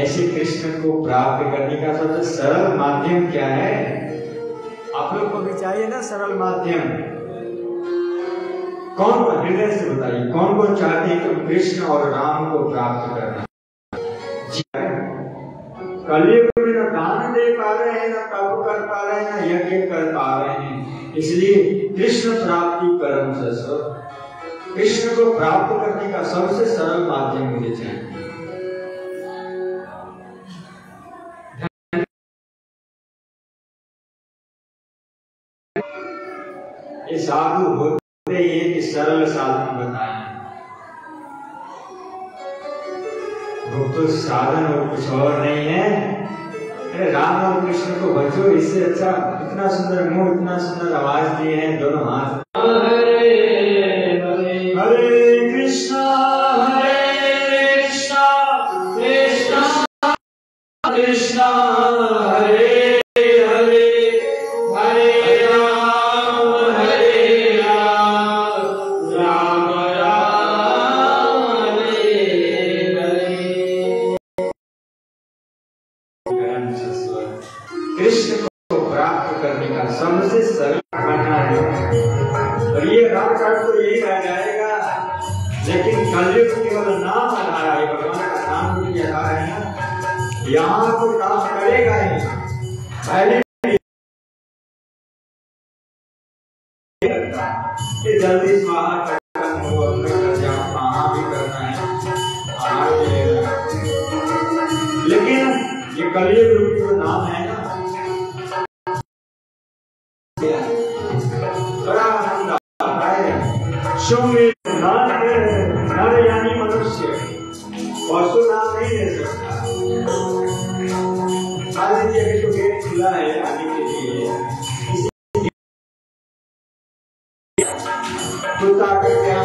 ऐसे कृष्ण को प्राप्त करने का सबसे सरल माध्यम क्या है? आप लोग को भी चाहिए ना सरल माध्यम। कौन हृदय से बताइए, कौन कौन चाहते हैं कि कृष्ण और राम को प्राप्त करना? कलयुग में न दान दे पा रहे हैं, न तप कर पा रहे हैं, न यज्ञ कर पा रहे हैं, इसलिए कृष्ण प्राप्ति कर्म से कृष्ण को प्राप्त करने का सबसे सरल माध्यम मुझे चाहिए। ये साधु होते ही कि सरल साधन बताए, वो तो साधन और कुछ और नहीं है। अरे राम और कृष्ण को बचो, इससे अच्छा इतना सुंदर मुंह, इतना सुंदर आवाज दिए हैं, दोनों हाथ यहाँ तो काम करेगा ही, पहले जल्दी स्वाहा कहाँ भी करना है, लेकिन ये कलयुग रूपी जो नाम है ना, बड़ा आनंद आता है। नर यानी मनुष्य, पशु नाम नहीं ले सकता। मान लीजिए अभी जो गेट खुला है आने के लिए, तो ताकत क्या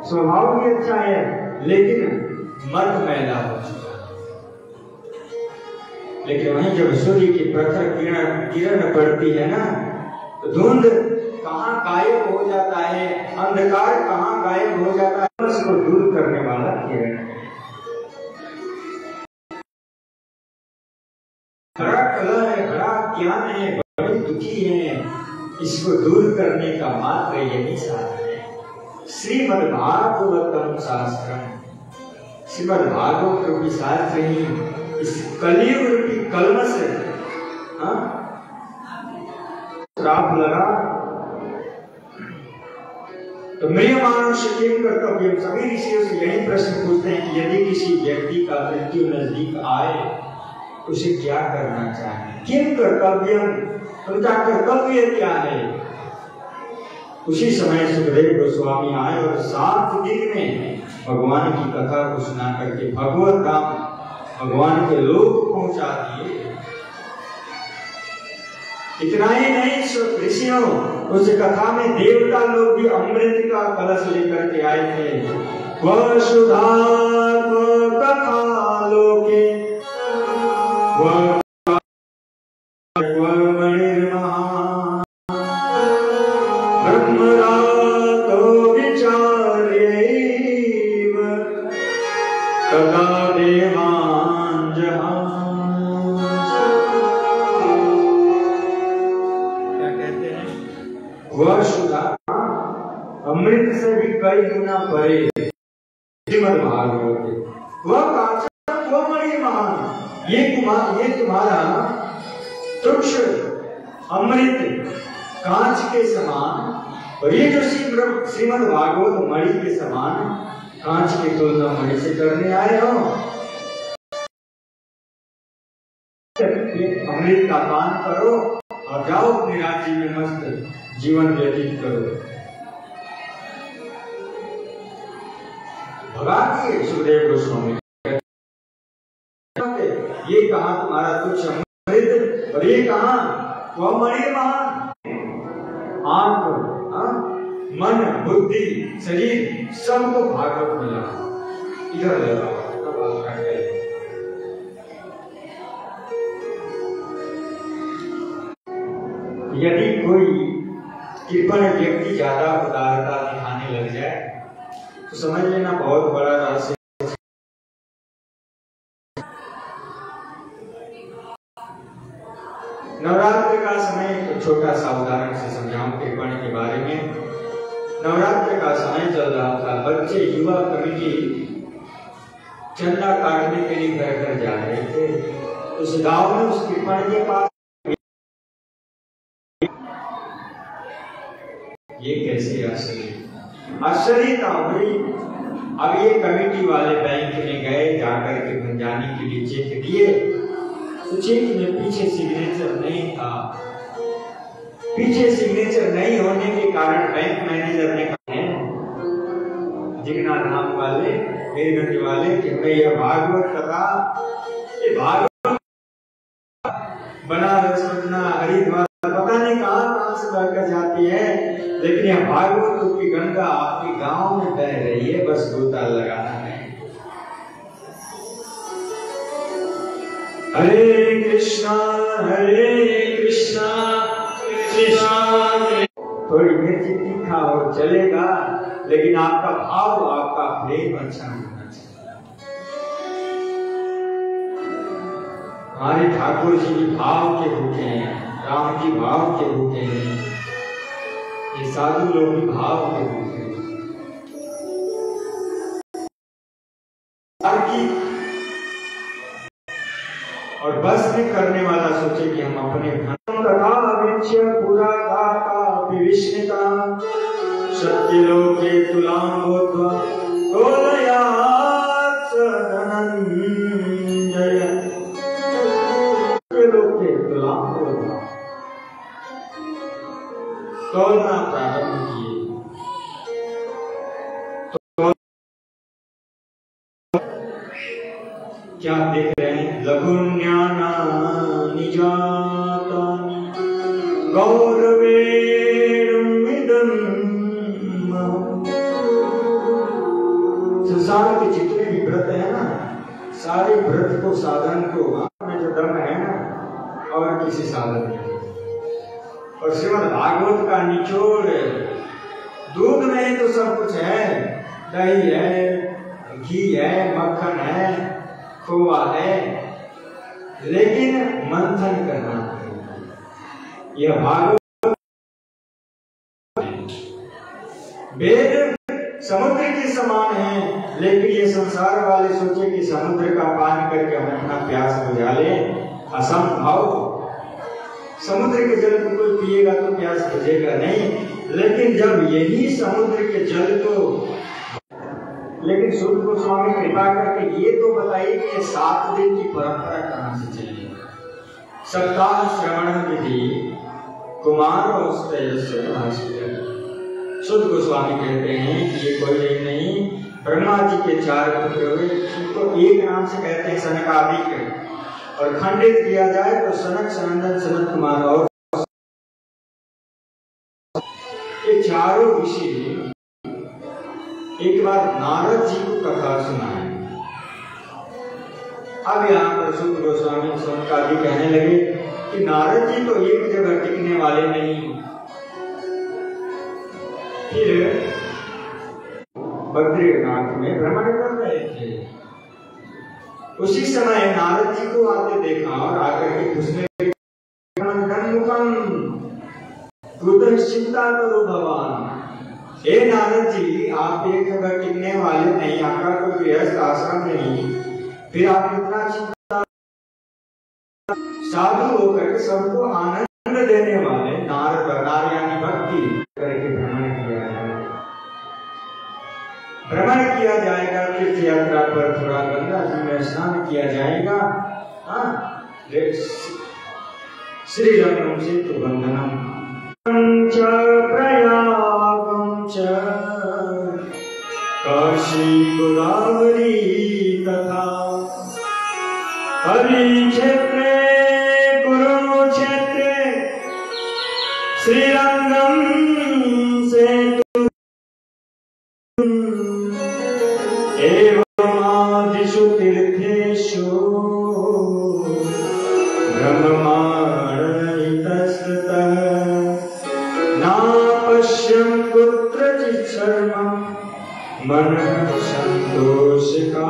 स्वभाव भी अच्छा है, लेकिन मत मैला हो चुका। लेकिन वहीं जब सूर्य की प्रखर किरण पड़ती है ना, तो धुंध कहाँ गायब हो जाता है, अंधकार कहाँ गायब हो जाता है, उसको दूर करने वाला किरण है। बड़ा कला है, बड़ा ज्ञान है, बड़े दुखी है, इसको दूर करने का मात्र यही साधन है। श्रीमद्भागवतम शास्त्रम, श्रीमद्भागवत रूपी शास्त्र ही इस कलयुग रूपी कलमश से श्राप लगा। तो मेरे मानुष के कर्तव्य, सभी ऋषियों से यही प्रश्न पूछते हैं कि यदि किसी व्यक्ति का मृत्यु नजदीक आए तो उसे क्या करना चाहिए, किम कर्तव्यम, उनका कर्तव्य क्या है। उसी समय सुखदेव गोस्वामी आए और 7 दिन में भगवान की कथा को सुना करके भगवत धाम, भगवान के लोक पहुंचा दिए। इतना ही नहीं, ऋषियों उस कथा में देवता लोग भी अमृत का कलश लेकर के आए थे। वसुधा कथा लोके अमृत से भी कई गुना परे श्रीमद्भागवत, वह कांचन वो मणि महान, ये तुम्हारा तुक्ष अमृत कांच के समान, और ये जो श्रीमद्भागवत मणि के समान, कांच की तुलना मणि से करने आए हो। अमृत का पान करो और जाओ अपने राज्य में मस्त जीवन व्यतीत करो। भगाती सुखदेव गोस्वामी, ये कहा तुम्हारा तुच्छ अमृत, और ये कहा वह मणि महान। आंख, मन, बुद्धि, शरीर सबको भागवत में लगा, इधर लगा। यदि कोई कृपण व्यक्ति ज्यादा उदारता दिखाने लग जाए तो समझ लेना बहुत बड़ा रहस्य। नवरात्र का समय, एक छोटा सा उदाहरण से समझाऊं कृपण के बारे में। नवरात्र का समय चल रहा था, बच्चे युवा कमेटी चंदा काटने के लिए घर घर जा रहे थे। उस गांव में उस कृपण के पास ये कैसे आश्चर्य था भाई। अब ये कमेटी वाले बैंक में गए, जाकर के भंजाने के लिए चेक दिए, तो चेक में पीछे सिग्नेचर नहीं था। पीछे सिग्नेचर नहीं होने के कारण बैंक मैनेजर ने कहा जिगना धाम वाले, मेरगंज वाले कि हमें यह भागवत कथा, ये भागवत बनारस, पटना, हरिद्वार पता नहीं कहां से बहकर जाती है, लेकिन यह भागवत की गंगा आपके गांव में बह रही है, बस गोता लगाना है। हरे कृष्णा कृष्णा थोड़ी मिर्ची तीखा हो चलेगा, लेकिन आपका भाव, आपका प्रेम अच्छा होना चाहिए। हमारे ठाकुर जी भी भाव के भूखे हैं, राम जी भाव के भूखे हैं, ये साधु लोग भी भाव के भूखे हैं। और बस भी करने वाला सोचे कि हम अपने कथा पूरा गाता विष्णुता सत्य लोके तुलाम बोध्वा तोलयात् धनंजय। लोके तुलाम बोध्वा तोलना प्रारंभ किए। क्या देख रहे हैं? लघुन्याना निजातानि गौरवेणमिदं। संसार के जितने भी व्रत है ना, सारे व्रत को, साधन को, में जो दम है ना, और किसी साधन में। और श्रीमद् भागवत का निचोड़ दूध में तो सब कुछ है, दही है, घी है, मक्खन है, खोआ है, लेकिन मंथन करना है। यह भागवत वेद समुद्र के समान है, लेकिन ये संसार वाले सोचे कि समुद्र का पान करके हम अपना प्यास बुझा ले, असंभव। समुद्र के जल को कोई पिएगा तो प्यास बुझेगा नहीं, लेकिन जब यही समुद्र के जल को, लेकिन सूत गोस्वामी कृपा करके ये तो बताइए कि 7 दिन की परंपरा कहां से चली? सप्ताह श्रवण विधि कुमार और सूत गोस्वामी कहते हैं कि ये कोई नहीं, ब्रह्मा जी के 4 पुत्र हुए, तो एक नाम से कहते हैं सनकादिक, और खंडित किया जाए तो सनक, सनंदन, सनत कुमार, और ये चारों ऋषि एक बार नारद जी को कथा सुनाए। अब यहाँ पर सूत गोस्वामी सनकादि कहने लगे कि नारद जी तो एक जगह टिकने वाले नहीं। फिर बद्रीनाथ में भ्रमण कर रहे थे, उसी समय नारद जी को आते देखा और आकर के पूछने चिंता करो भगवान। हे नारद जी, आप एक जगह टिकने वाले नहीं, आपका कोई गृहस्थ आश्रम नहीं, फिर आप इतना चिंता, साधु होकर सबको आनंद देने वाले नारद, नारायणी भक्ति करके भ्रमण किया जाएगा। भ्रमण किया जाएगा, तीर्थ यात्रा पर थोड़ा गंगा जी में स्नान किया जाएगा। श्री रंगम सेतु बंधनम प्रयागं च काशी गोदावरी तथा हरिक्षेत्रे कुरुक्षेत्रे श्रीरंगं सेतु एवं आदिषु तीर्थेषु ब्रह्माण्डतस्ततः नापश्यं कुत्रचित् शर्मं मनः संतोषिका।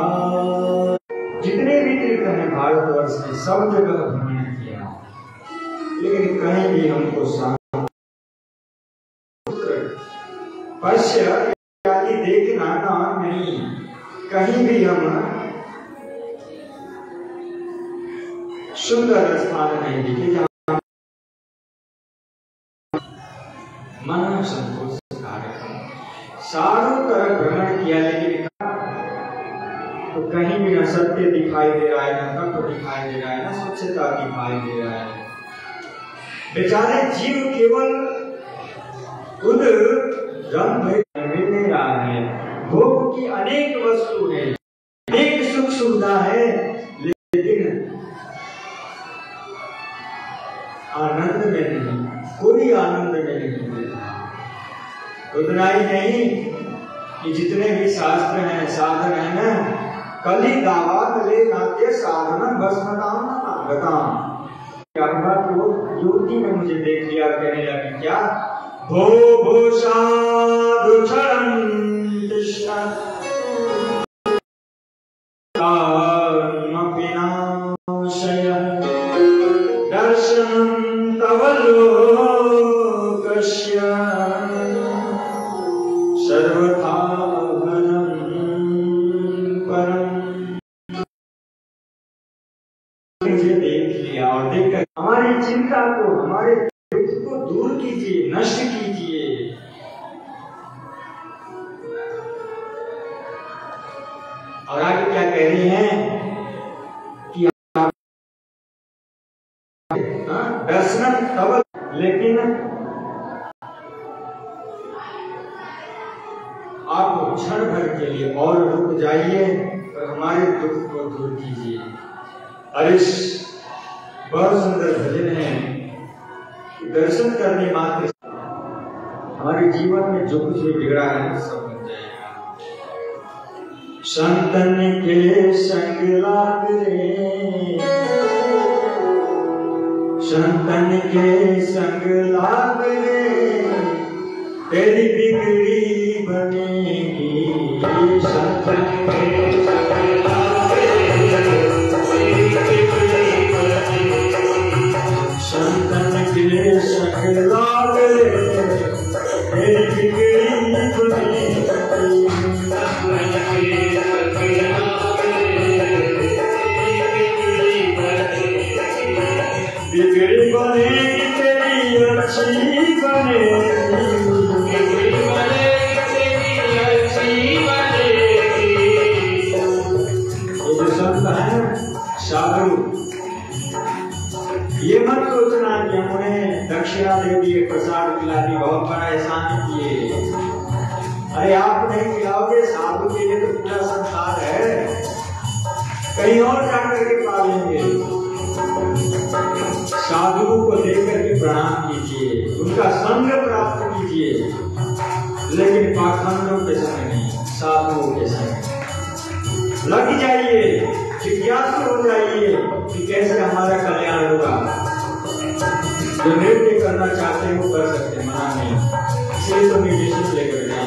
जितने भी तीर्थ हैं भारतवर्ष में, सब जगह भ्रमण किया, लेकिन कहीं भी हमको पश्य देखना ना नहीं, कहीं भी हम सुंदर स्थान नहीं दिखे जहाँ मन संतोष कार्यक्रम। चारों तरफ भ्रमण किया, लेकिन तो कहीं भी न सत्य दिखाई दे रहा है, न तत्व दिखाई दे रहा है, न स्वच्छता दिखाई दे रहा है। बेचारे जीव केवल खुद रंग मिल नहीं रहा है, भोग की अनेक वस्तु है, अनेक सुख सुविधा है, लेकिन आनंद में नहीं, कोई आनंद में नहीं। उतना ही नहीं कि जितने भी शास्त्र हैं, साधन है ना, कली दावा कले नाते साधना भस्मताम नागताम। क्या हुआ कि वो ज्योति में मुझे देख लिया, कहने लगी क्या, भो भो साधु चरण कृष्ण दर्शनं तव लोकस्य सर्वथा घनं परम। मुझे देख लिया और देखकर हमारी चिंता को, हमारे दुख को दूर कीजिए, नष्ट कीजिए। और आगे क्या कह रही हैं कि दर्शन तब, लेकिन आप क्षण भर के लिए और रुक जाइए और हमारे दुख को दूर कीजिए। अरे बहुत सुंदर भजन है, दर्शन करने मात्र हमारे जीवन में जो कुछ भी बिगड़ा है सब बन जाएगा। संतन के संग लाग रे, संतन के संग लाग रे, तेरी बिगड़ी बनेगी। संतन के संग लाग रे, संतन के संग लाग रे, तेरी बिगड़ी बनेगी। बिगड़ी बनेगी तेरी अच्छी बनेगी, बिगड़ी बनेगी तेरी अच्छी बनेगी। ये जो संत है साधु, ये मत सोचना कि हमने दक्षिणा दे दी, प्रसाद खिला दी, बहुत बड़ा एहसान किए। अरे आप नहीं खिलाओगे, साधु के लिए तो पूरा संसार है, कहीं और जाकर के पालेंगे। साधु को लेकर के प्रणाम कीजिए, उनका संग प्राप्त कीजिए, लेकिन पाखंडों के संग नहीं, साधुओं के संग लग जाइए, जिज्ञासु हो जाइए कि कैसे हमारा कल्याण होगा। जो नृत्य करना चाहते हैं वो कर सकते हैं, मना नहीं, इसलिए तो म्यूजिशियन लेकर गए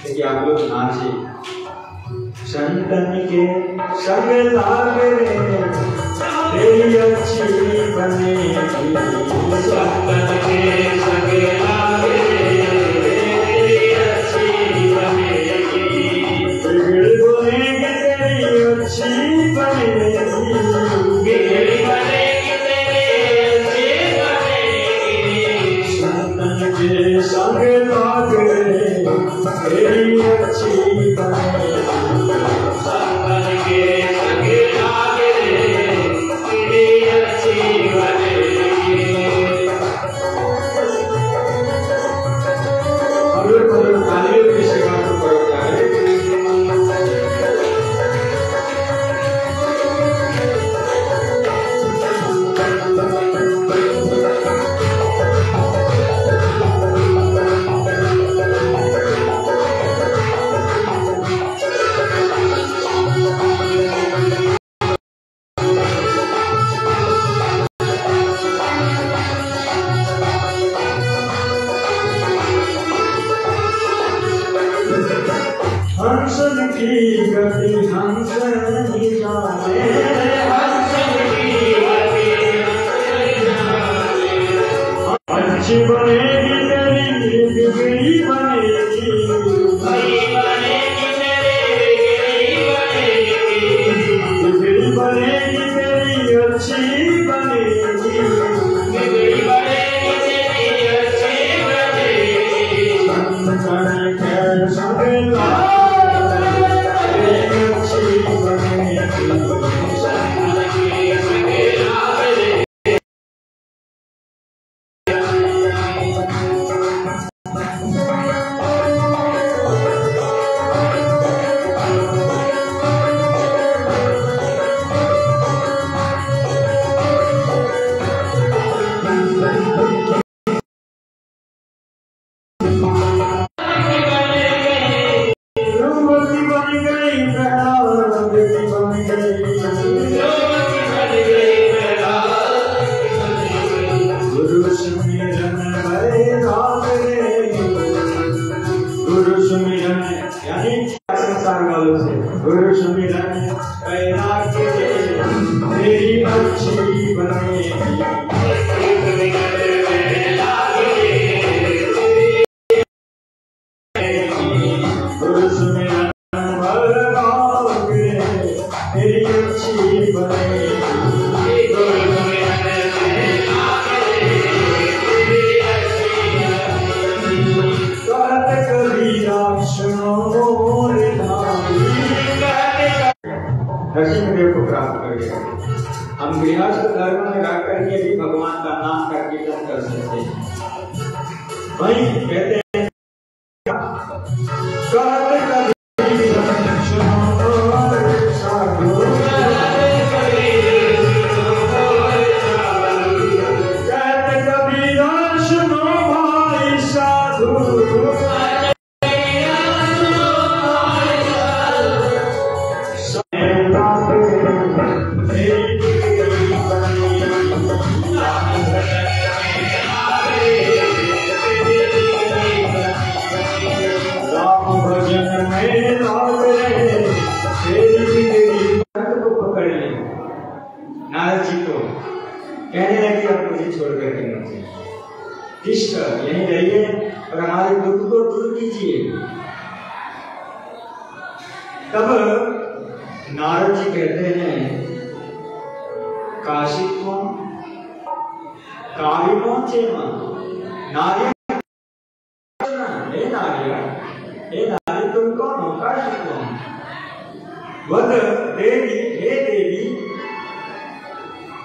कि आप लोग नाचे। संतन के संग लाग रे, तेरी अच्छी बनेगी। संतन के संग लाग रे, तेरी अच्छी बनेगी। बिगड़ बनेगी तेरी अच्छी बनेगी, बिगड़ बनेगी तेरी अच्छी बनेगी। संतन के संग लाग रे, तेरी अच्छी बनेगी। संतन के संग लाग रे, तेरी अच्छी बनेगी। अब तालियों की सेवा को करो जाए। हंसन की गति हंस नहीं जाने, हंसन की गति अच्छी बनेगी तेरी बिगड़ी बनेगी, बिगड़ी बनेगी तेरी अच्छी बनेगी, बिगड़ी बनेगी तेरी अच्छी बनेगी। संतन के संग लाग नरसिंहदेव को प्राप्त कर गया। हम गृहस्थ धर्म में रह करके भी भगवान का नाम का कीर्तन कर सकते हैं। वही कहते हैं नारद जी को कहने लगे आप मुझे छोड़ करके मत जाइए, यहीं रहिए और हमारे दुख को दूर कीजिए। तब नारद जी कहते हैं काशित्वं काविमो चेमा नार्य हे नारी तुम कौन हो? काशित्वं वद देवी हे देवी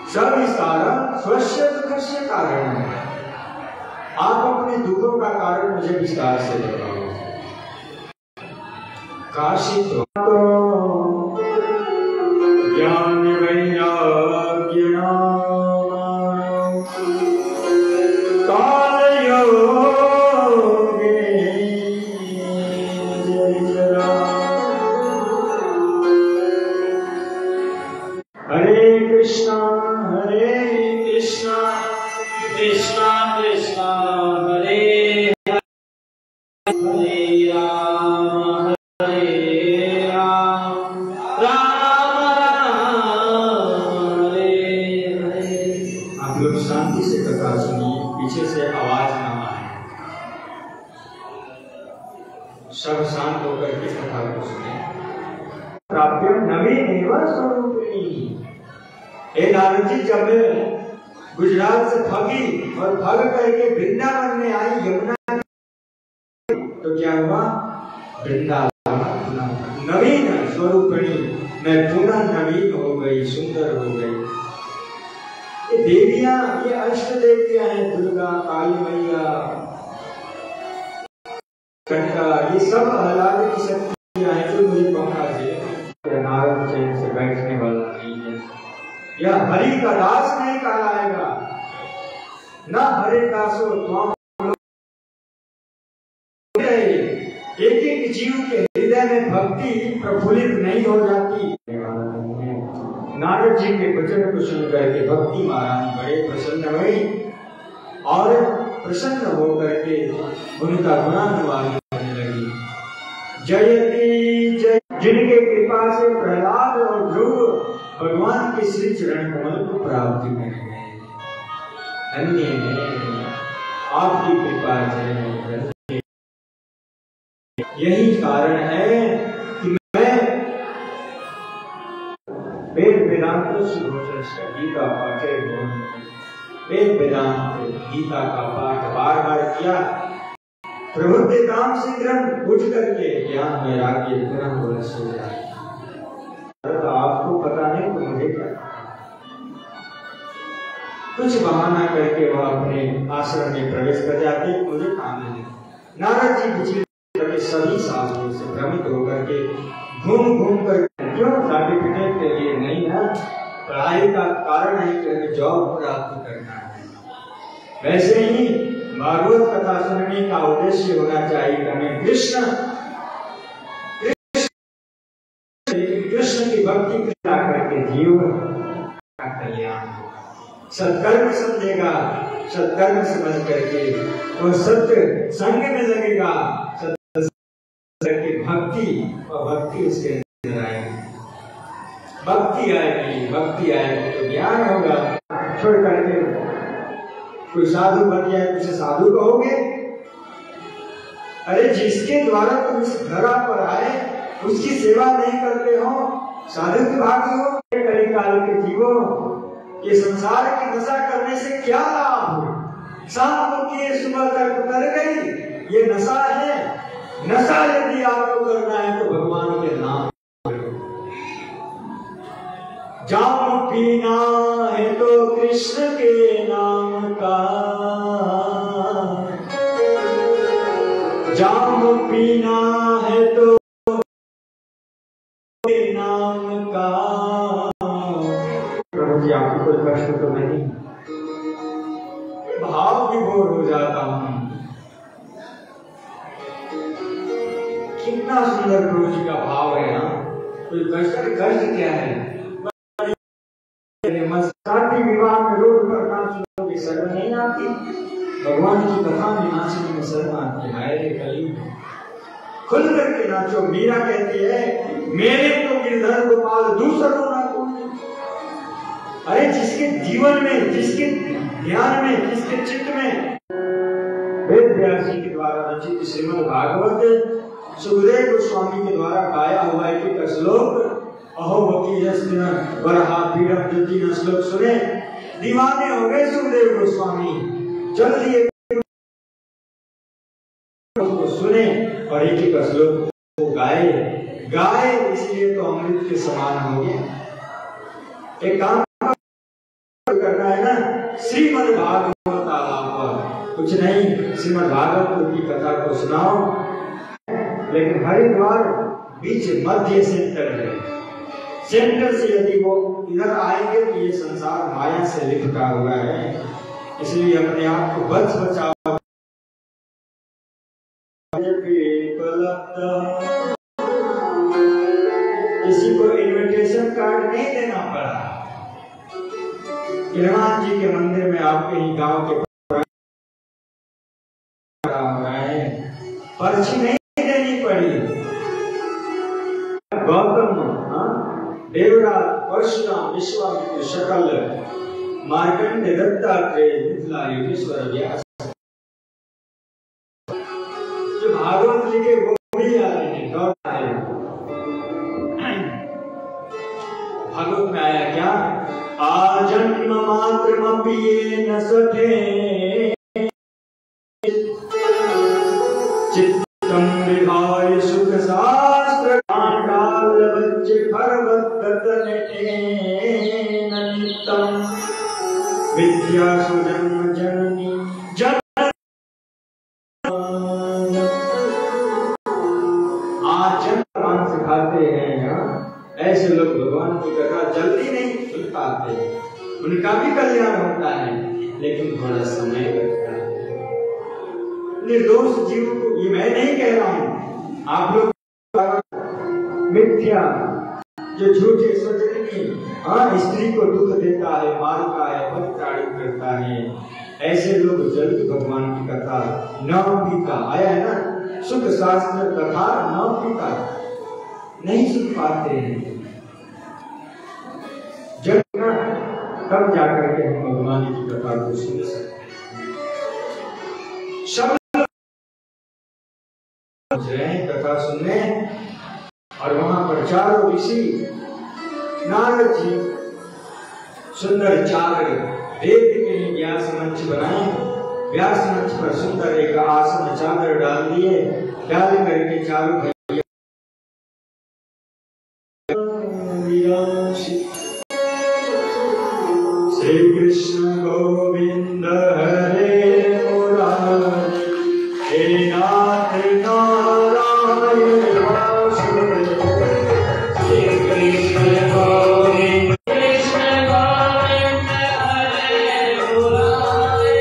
सविस्तारं स्वस्य दुःखस्य कारणं। आप अपने दुखों का कारण मुझे विस्तार से बताओ। काशित्वं ज्ञान वैराग्येण शांति से कथा सुनिए, पीछे से आवाज ना आए, सब शांत होकर के कथा को सुने। प्राप्य नवीन स्वरूपिणी। हे नारद जी, जब मैं गुजरात से भगी और भग करके वृंदावन में आई यमुना, तो क्या हुआ? वृंदावन नवीन स्वरूपिणी, मैं पुनः नवीन हो गई, सुंदर हो गई। ये देवियां, ये अष्ट देवियां हैं, दुर्गा, काली मैया, कनका, ये सब आह्लाद की शक्तियां हैं जो मुझे पहुंचा दे। नारद चैन से बैठने वाला नहीं है, यह हरि का दास नहीं कहलाएगा। न हरे दासो त्वाम। एक एक जीव के हृदय में भक्ति प्रफुल्लित नहीं हो जाती। नारद जी के वचन को सुन करके भक्ति महारानी बड़े प्रसन्न हुई और प्रसन्न होकर के उनका गुणानुवाद करने लगी। जयति जय, जिनके कृपा से प्रहलाद और ध्रुव भगवान के श्री चरण कमल को प्राप्त कर गए। अन्य आपकी कृपा है। यही कारण है कि मैं वेद वेदांत गीता पाठ वेद वेदांत गीता का पाठ बार बार किया। प्रबुद्धे काम शीघ्रम उठ करके ज्ञान में रागे पुनः बरस हो जाए। तो आपको पता नहीं तो मुझे क्या? कुछ बहाना करके वह अपने आश्रम में प्रवेश कर जाते, मुझे काम नहीं। नारद जी विचलित करके सभी साधुओं से भ्रमित होकर के घूम घूम कर, क्यों सर्टिफिकेट के लिए नहीं है, पढ़ाई का कारण है कि जॉब प्राप्त करना है। वैसे ही भागवत कथा सुनने का उद्देश्य होना चाहिए कि हमें कृष्ण की भक्ति करा करके जीवन का कल्याण, सत्कर्म समझेगा, सत्कर्म समझ करके और सत्य संग में लगेगा, सत्य की भक्ति और भक्ति उसके अंदर आएगी, भक्ति आएगी तो ज्ञान होगा। छोड़ करके कोई साधु बन जाए उसे साधु कहोगे? अरे जिसके द्वारा तुम इस धरा पर आए उसकी सेवा नहीं करते हो, साधु के भागी हो। कलिकाल के जीवो, ये संसार की नशा करने से क्या लाभ? शाम को किए सुबह तक उतर गई, ये नशा है। नशा यदि आपको करना है तो भगवान के नाम, जाम पीना है तो कृष्ण के नाम का, जाम पीना है तो नाम का। प्रभु जी आपको कोई कष्ट तो नहीं? भाव विभोर हो जाता हूं। कितना सुंदर प्रभु जी का भाव है ना। कोई कष्ट क्या है? मस्ताती विवाह में रोड पर नाच सुनोगे, शर्म नहीं आती? भगवान की कथा में नाचने में शर्म आती है? कली खुल करके नाचो। मीरा कहती है मेरे तो गिरधर गोपाल दूसरों ना कोई। अरे जिसके जीवन में, जिसके ध्यान में, जिसके चित्त में वेद व्यास जी के द्वारा रचित श्रीमद् भागवत सुखदेव गोस्वामी के द्वारा गाया हुआ एक श्लोक अहो वकील वरहा पीड़म ज्योति न श्लोक सुने दीवाने हो गए सुखदेव गोस्वामी। जल्दी उसको सुने और एक एक श्लोक को गाए, इसलिए तो अमृत के समान हो गया। एक काम करना है ना, श्रीमद् भागवत आलाप, कुछ नहीं, श्रीमद् भागवत की कथा को सुनाओ। लेकिन हरिद्वार बीच मध्य सेंटर है, सेंटर से यदि वो इधर आएंगे तो ये संसार माया से लिपटा हुआ है, इसलिए अपने आप को बचाओ। किसी को इनविटेशन कार्ड नहीं देना पड़ा। हनुमान जी के मंदिर में आपके ही गांव के पर्ची नहीं देनी पड़ी। गौतम, देवराज, परशुराम, विश्वामित्र, शकल, मार्कंडेय, दत्तात्रेय, मिथिला, योगेश्वर, व्यास जो भागवत लिखे वो भी आ रहे हैं। भागवत में आया क्या? आजन्म मात्रमपि येन सखे चित्तम विहाय सुख शास्त्र कांडाल बच्चे भगवत नित्यम विद्या सुजन्म जननी जन आजन्म सिखाते हैं। ऐसे लोग भगवान की कथा जल्दी नहीं सुन पाते, उनका भी कल्याण होता है लेकिन थोड़ा समय लगता है। निर्दोष जीव को, ये मैं नहीं कह रहा हूं, आप लोग मिथ्या जो झूठे सोचने स्त्री को दुख देता है, मारता है, परित्राणित करता है, ऐसे लोग जल्दी भगवान की कथा न पीता, आया है ना सुख शास्त्र कथा न पीता, नहीं सुन पाते हैं। जब तब जाकर के हम भगवान की कथा को सुन सकते हैं। सब कथा सुनने, और वहां पर चारों ऋषि, नारद जी सुंदर चादर वेद के लिए व्यास मंच बनाए, व्यास मंच पर सुंदर एक आसन चादर डाल दिए, डाल करके चारों श्री कृष्ण गोविंद हरे मुरारी, हे नाथ नारायण वासुदेव, श्री कृष्ण गोविंद कृष्ण गोविंद हरे मुरारी,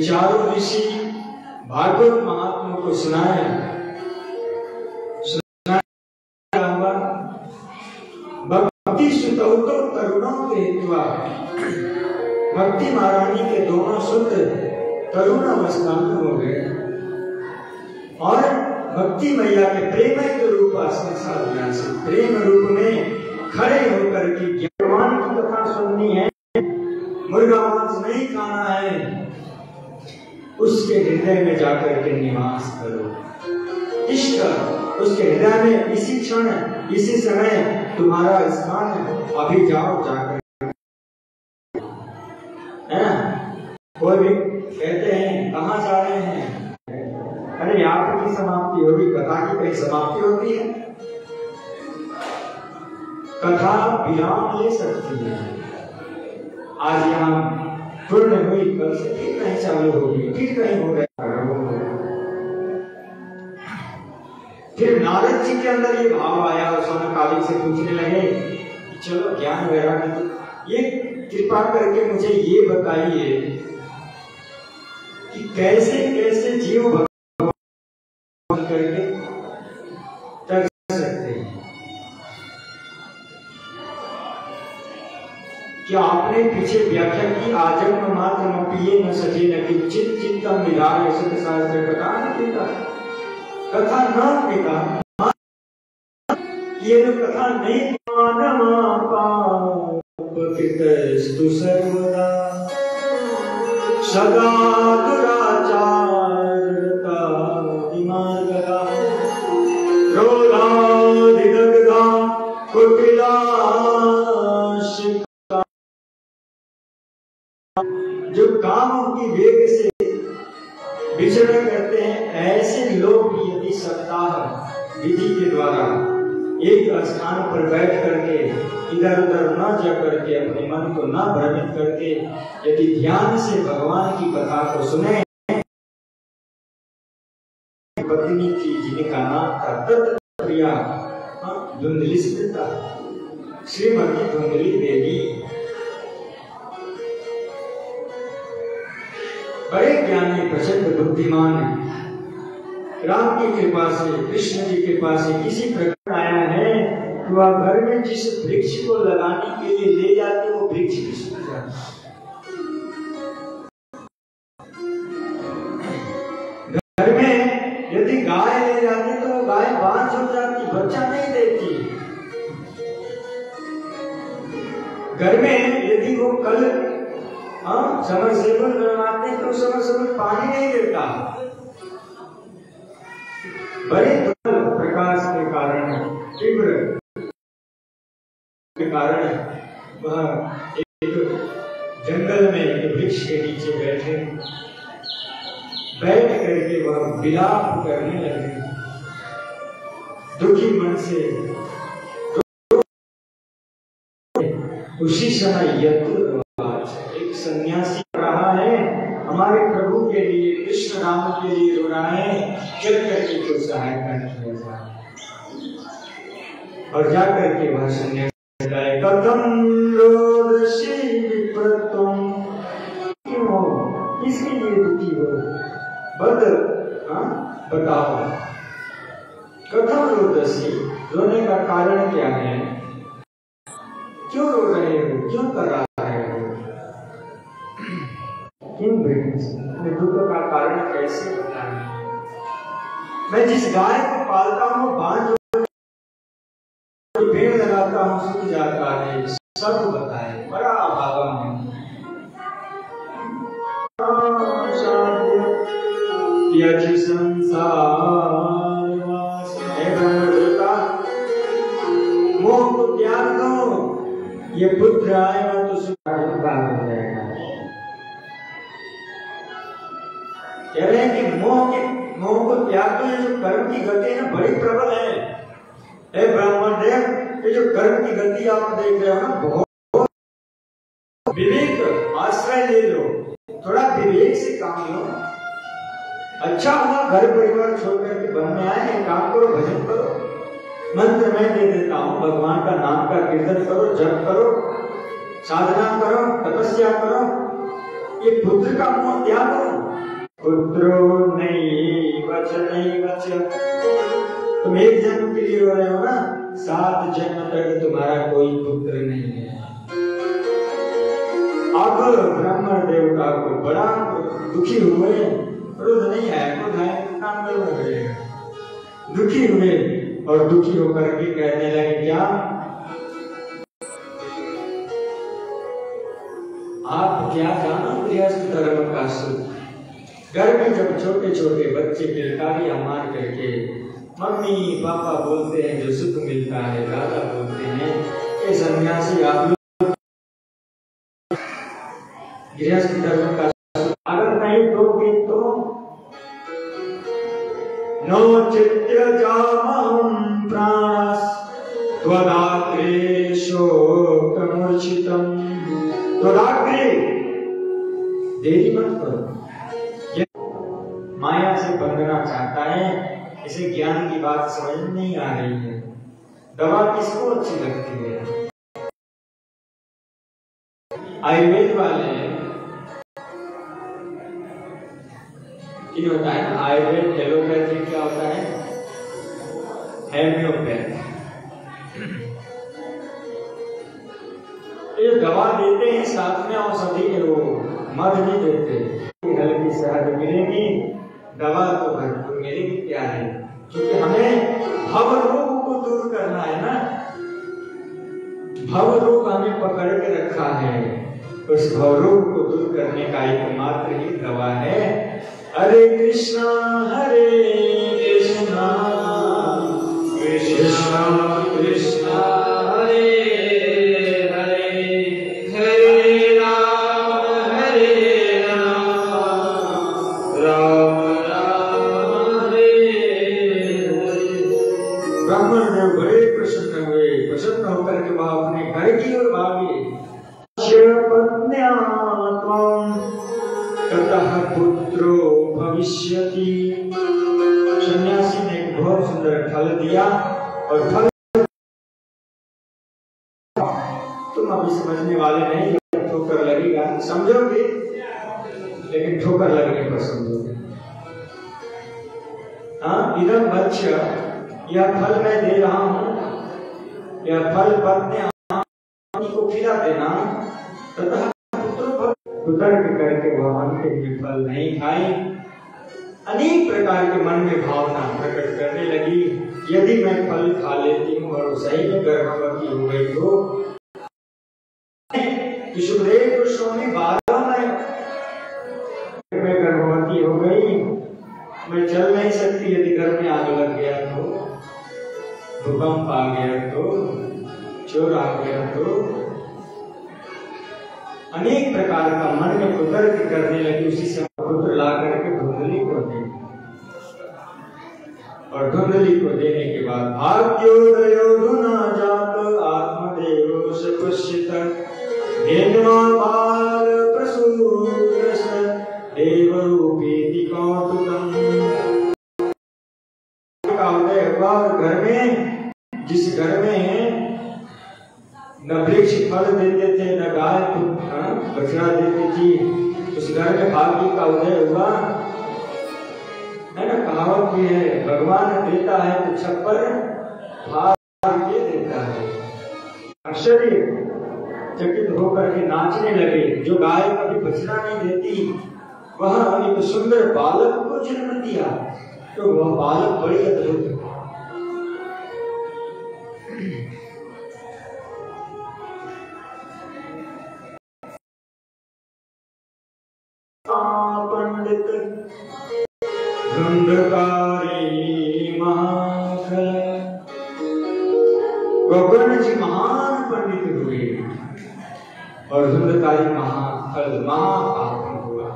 चारों ऋषि भागवत महात्मा को सुनाए भक्ति सुतौ तरुणों के हेतुआ। भक्ति महारानी के दोनों सुत तरुण अवस्था में हो गए और भक्ति मैया के प्रेम के रूप प्रेम रूप में खड़े होकर के ज्ञान की कथा सुननी है, मुर्गा मांस नहीं खाना है, उसके हृदय में जाकर के निवास करो। इष्ट उसके हृदय में इसी क्षण इसी समय तुम्हारा स्थान अभी जाओ जाकर, है ना? कोई भी कहते हैं कहाँ जा रहे हैं, अरे यहाँ की समाप्ति होगी, कथा की कहीं समाप्ति होती है? कथा विराम ले सकती है। आज यहाँ पूर्ण हुई, कल से फिर कहीं चालू होगी, फिर कहीं हो गया। फिर नारद जी के अंदर ये भाव आया और सौनकालिक से पूछने लगे चलो ज्ञान वैराग्य, ये कृपा करके मुझे ये बताइए कि कैसे कैसे जीव भगवान करके तक सकते हैं। क्या आपने पीछे व्याख्या की आजन्म मात्र न पिए न सजे न किंचित चिंतन विधान शास्त्र कथा न पिता, कथा न पिता ये जो कथा नहीं मानवापितस्तु सर्वदा सदा दुराचारता विमार्गदा क्रोधादिदग्धा कुटिलाशिका, जो काम की वेग से विचरण करते हैं, ऐसे लोग भी यदि सप्ताह विधि के द्वारा एक स्थान पर बैठ करके इधर उधर न जा करके अपने मन को न भ्रमित करके यदि ध्यान से भगवान की कथा को सुने, पत्नी थी जिनका नाम था दत्तप्रिया धुंधली स्मृता, श्रीमती धुंधली देवी, बड़े ज्ञानी प्रचंड बुद्धिमान राम की कृपा से, कृष्ण की कृपा से किसी प्रकार आया है कि वह घर में जिस वृक्ष को लगाने के लिए ले जाते वो वृक्ष भी सूख जाता। घर में यदि गाय ले जाती तो गाय बांझ हो जाती, बच्चा नहीं देती। घर में यदि वो कल समरसेबल बनवाते तो समरसेबल पानी नहीं देता। बड़े प्रकाश के कारण, तीव्र के कारण वह एक जंगल में एक वृक्ष के नीचे बैठ करके वह विलाप करने लगे, दुखी मन से। उसी समय एक सन्यासी रहा है, हमारे प्रभु के लिए, कृष्ण राम के लिए रो रहा है, चल करके को सहायता किया जाए। और जाकर के वह सन्यासी गाए कथम रोदसी विप्रतम, क्यों इसके लिए दुखी हो, बताओ। कथम रोदसी, रोने का कारण क्या है, क्यों रो रहे हो, क्यों कर रहा है, दुख का कारण कैसे बताएं? मैं जिस गाय को पालता हूँ, बांझ पेड़ लगाता हूँ, सूख जाता है, सब बताए, बड़ा भागा है। मोह को त्याग दो, ये पुत्र आएगा तो सुख हो जाएगा। कह रहे हैं कि मोह को त्याग दो। ये जो कर्म की गति है ना बड़ी प्रबल है। हे ब्राह्मण देव, ये जो कर्म की गति आप देख रहे हो ना, बहुत विवेक आश्रय ले लो, थोड़ा विवेक से काम लो। अच्छा हुआ घर परिवार छोड़कर के वन में आए, काम करो, भजन करो, मंत्र मैं दे देता हूँ, भगवान का नाम का कीर्तन करो, जप करो, साधना करो, तपस्या करो। ये पुत्र का मोह त्याग करो। पुत्रो नहीं वच, तुम एक जन्म के लिए रो रहे हो ना, 7 जन्म तक तुम्हारा कोई पुत्र नहीं है। अब ब्राह्मण देवता को बड़ा दुखी हुए, क्रोध नहीं है, क्रोध है काम करेगा, दुखी हुए और दुखी होकर के कहने लगे क्या, आप क्या जानो गृहस्थ धर्म का सुख। घर में जब छोटे छोटे बच्चे किलकारियां मार करके मम्मी पापा बोलते हैं, जो सुख मिलता है, दादा बोलते हैं, ये सन्यासी आप लोग गृहस्थ धर्म का सुख अगर नहीं दोगे तो नो चित्य जामहं प्राणस त्वदाग्रे शोकमूर्छितम्। त्वदाग्रे देरी मत करो। माया से बंधना चाहता है, इसे ज्ञान की बात समझ नहीं आ रही है। दवा किसको अच्छी लगती है? आयुर्वेद वाले ये होता है ना, आयुर्वेद एलोपैथी क्या होता है, हेम्योपैथी। ये दवा देते हैं, साथ में औषधि वो मध नहीं देते। हल्की शहद मिलेगी, दवा तो भरपूर मिलेगी। क्या है, क्योंकि हमें भव रोग को दूर करना है ना, भव रोग हमें पकड़ के रखा है। उस भव रोग को दूर करने का एकमात्र ही दवा है हरे कृष्णा कृष्णा कृष्णा हरे हरे, हरे राम राम राम हरे हरे। ब्राह्मण देव बड़े प्रसन्न हुए, प्रसन्न होकर के वह अपने घर की ओर भागे। ततः पुत्रो भविष्यति। सन्यासी ने एक बहुत सुंदर फल दिया और फल तुम अभी समझने वाले नहीं, ठोकर लगेगा, समझोगे लेकिन ठोकर लगने पर समझोगे। हाँ, इधर बच्चा, यह फल मैं दे रहा हूँ, यह फल पत्नी को खिला देना। तथा कुतर्क करके वह मन के फल नहीं खाई। अनेक प्रकार के मन में भावना प्रकट करने लगी, यदि मैं फल खा लेती हूँ और सही में गर्भवती हो गई तो सुखदेव गोस्वामी 12 में गर्भवती हो गई, मैं चल नहीं सकती, यदि घर में आग लग गया तो, भूकंप आ गया तो, चोर आ गया तो, अनेक प्रकार का मन में कुतर्क करने लगी। उसी से पुत्र ला करके धुंधली को दे, और धुंधली को देने के बाद भाग्योदयो धुना जात आत्मदेव सुकुशित बाल प्रसूरस देवरूपेति कौतुकम्। घर में, जिस घर में न वृक्ष फल देते थे, न गाय बछड़ा देती थी, उस घर में भाग्य का उदय हुआ है ना। कहावत भी है, भगवान देता है तो छप्पर भाग्य देता है। आश्चर्य चकित होकर के नाचने लगे। जो गाय कभी बछड़ा नहीं देती, वह एक सुंदर बालक को जन्म दिया, तो वह बालक बड़ी अद्भुत है। पंडित धुंधकारी महाफल। गोकर्ण जी महान पंडित हुए और धुंधकारी महाफल महापाप हुआ।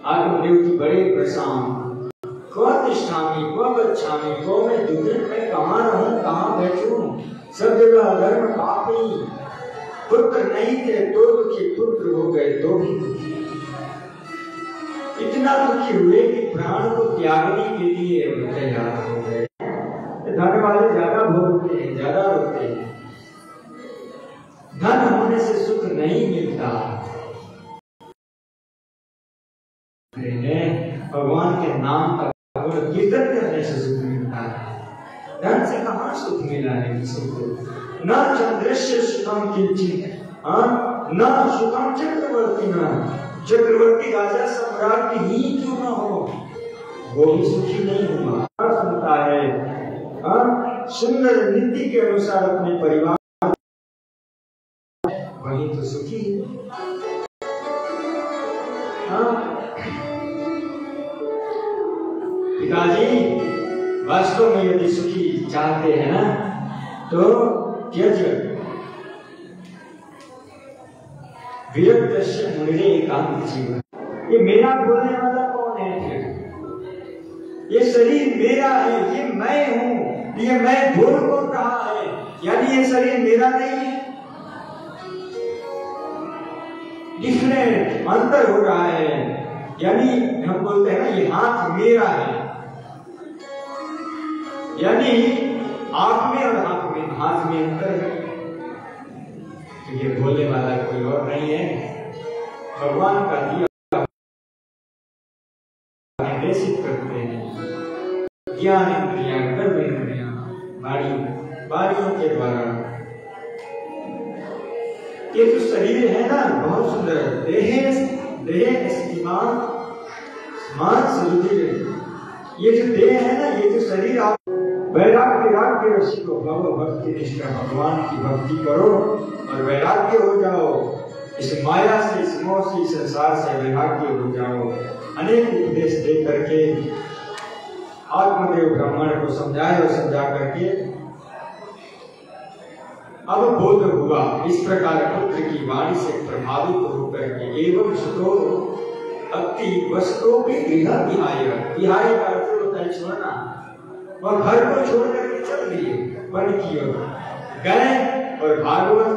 आत्मदेव की बड़े प्रशांत क्व तिष्ठामि क्व गच्छामि क्व मैं दुर्गम में कहाँ रहूं कहाँ बैठूं, सब जगह अधर्म पापी। पुत्र नहीं थे तो दुखी, पुत्र हो गए तो भी दुखी। इतना दुखी हुए कि प्राण को त्यागने के लिए तैयार हो गए। धन वाले ज्यादा भोगते हैं, ज्यादा रोते हैं। धन होने से सुख नहीं मिलता, भगवान के नाम का कीर्तन करने से सुख मिलता है। धन से कहाँ सुख मिला है किसी को? न चंद्रस्य सुखम किंचित, न सुखम चक्रवर्ती, न चक्रवर्ती राजा सम्राट ही क्यों न हो, वो भी सुखी नहीं हुआ। सुनता है सुंदर नीति के अनुसार अपने परिवार, वही तो सुखी है। पिताजी वास्तव में यदि सुखी चाहते हैं ना तो त्यज विरक्तस्य मुनिरे एकांत जीवन। ये मेरा बोलने वाला कौन है? फिर ये शरीर मेरा है, ये मैं हूं, ये मैं बोल कौन रहा है? यानी ये शरीर मेरा नहीं है, डिफरेंट अंतर हो रहा है। यानी हम बोलते हैं ना ये हाथ मेरा है, यानी आंख में और हाथ में अंतर है। तो ये बोलने वाला कोई और नहीं है, भगवान का दिया निर्देशित करते हैं ज्ञान इंद्रियां, कर्म इंद्रियां, बारियों के द्वारा। ये जो शरीर है ना बहुत सुंदर, देह स्मान रुधिर, ये जो देह है ना, ये जो शरीर, आप वैराग्य रसी को भव भक्ति निष्ठा, भगवान की भक्ति करो और वैराग्य हो जाओ। इस माया से, इस मोह से, इस संसार से वैराग्य हो जाओ। अनेक उपदेश दे करके आत्मदेव ब्राह्मण को समझाए और समझा करके अब बोध हुआ। इस प्रकार पुत्र की वाणी से प्रभावित होकर के एवं सुतो अति वस्तु भी विहाय, विहाय का अर्थ होता है छोड़ना, और घर को छोड़ करके चल दिए वन की ओर गए और भागवत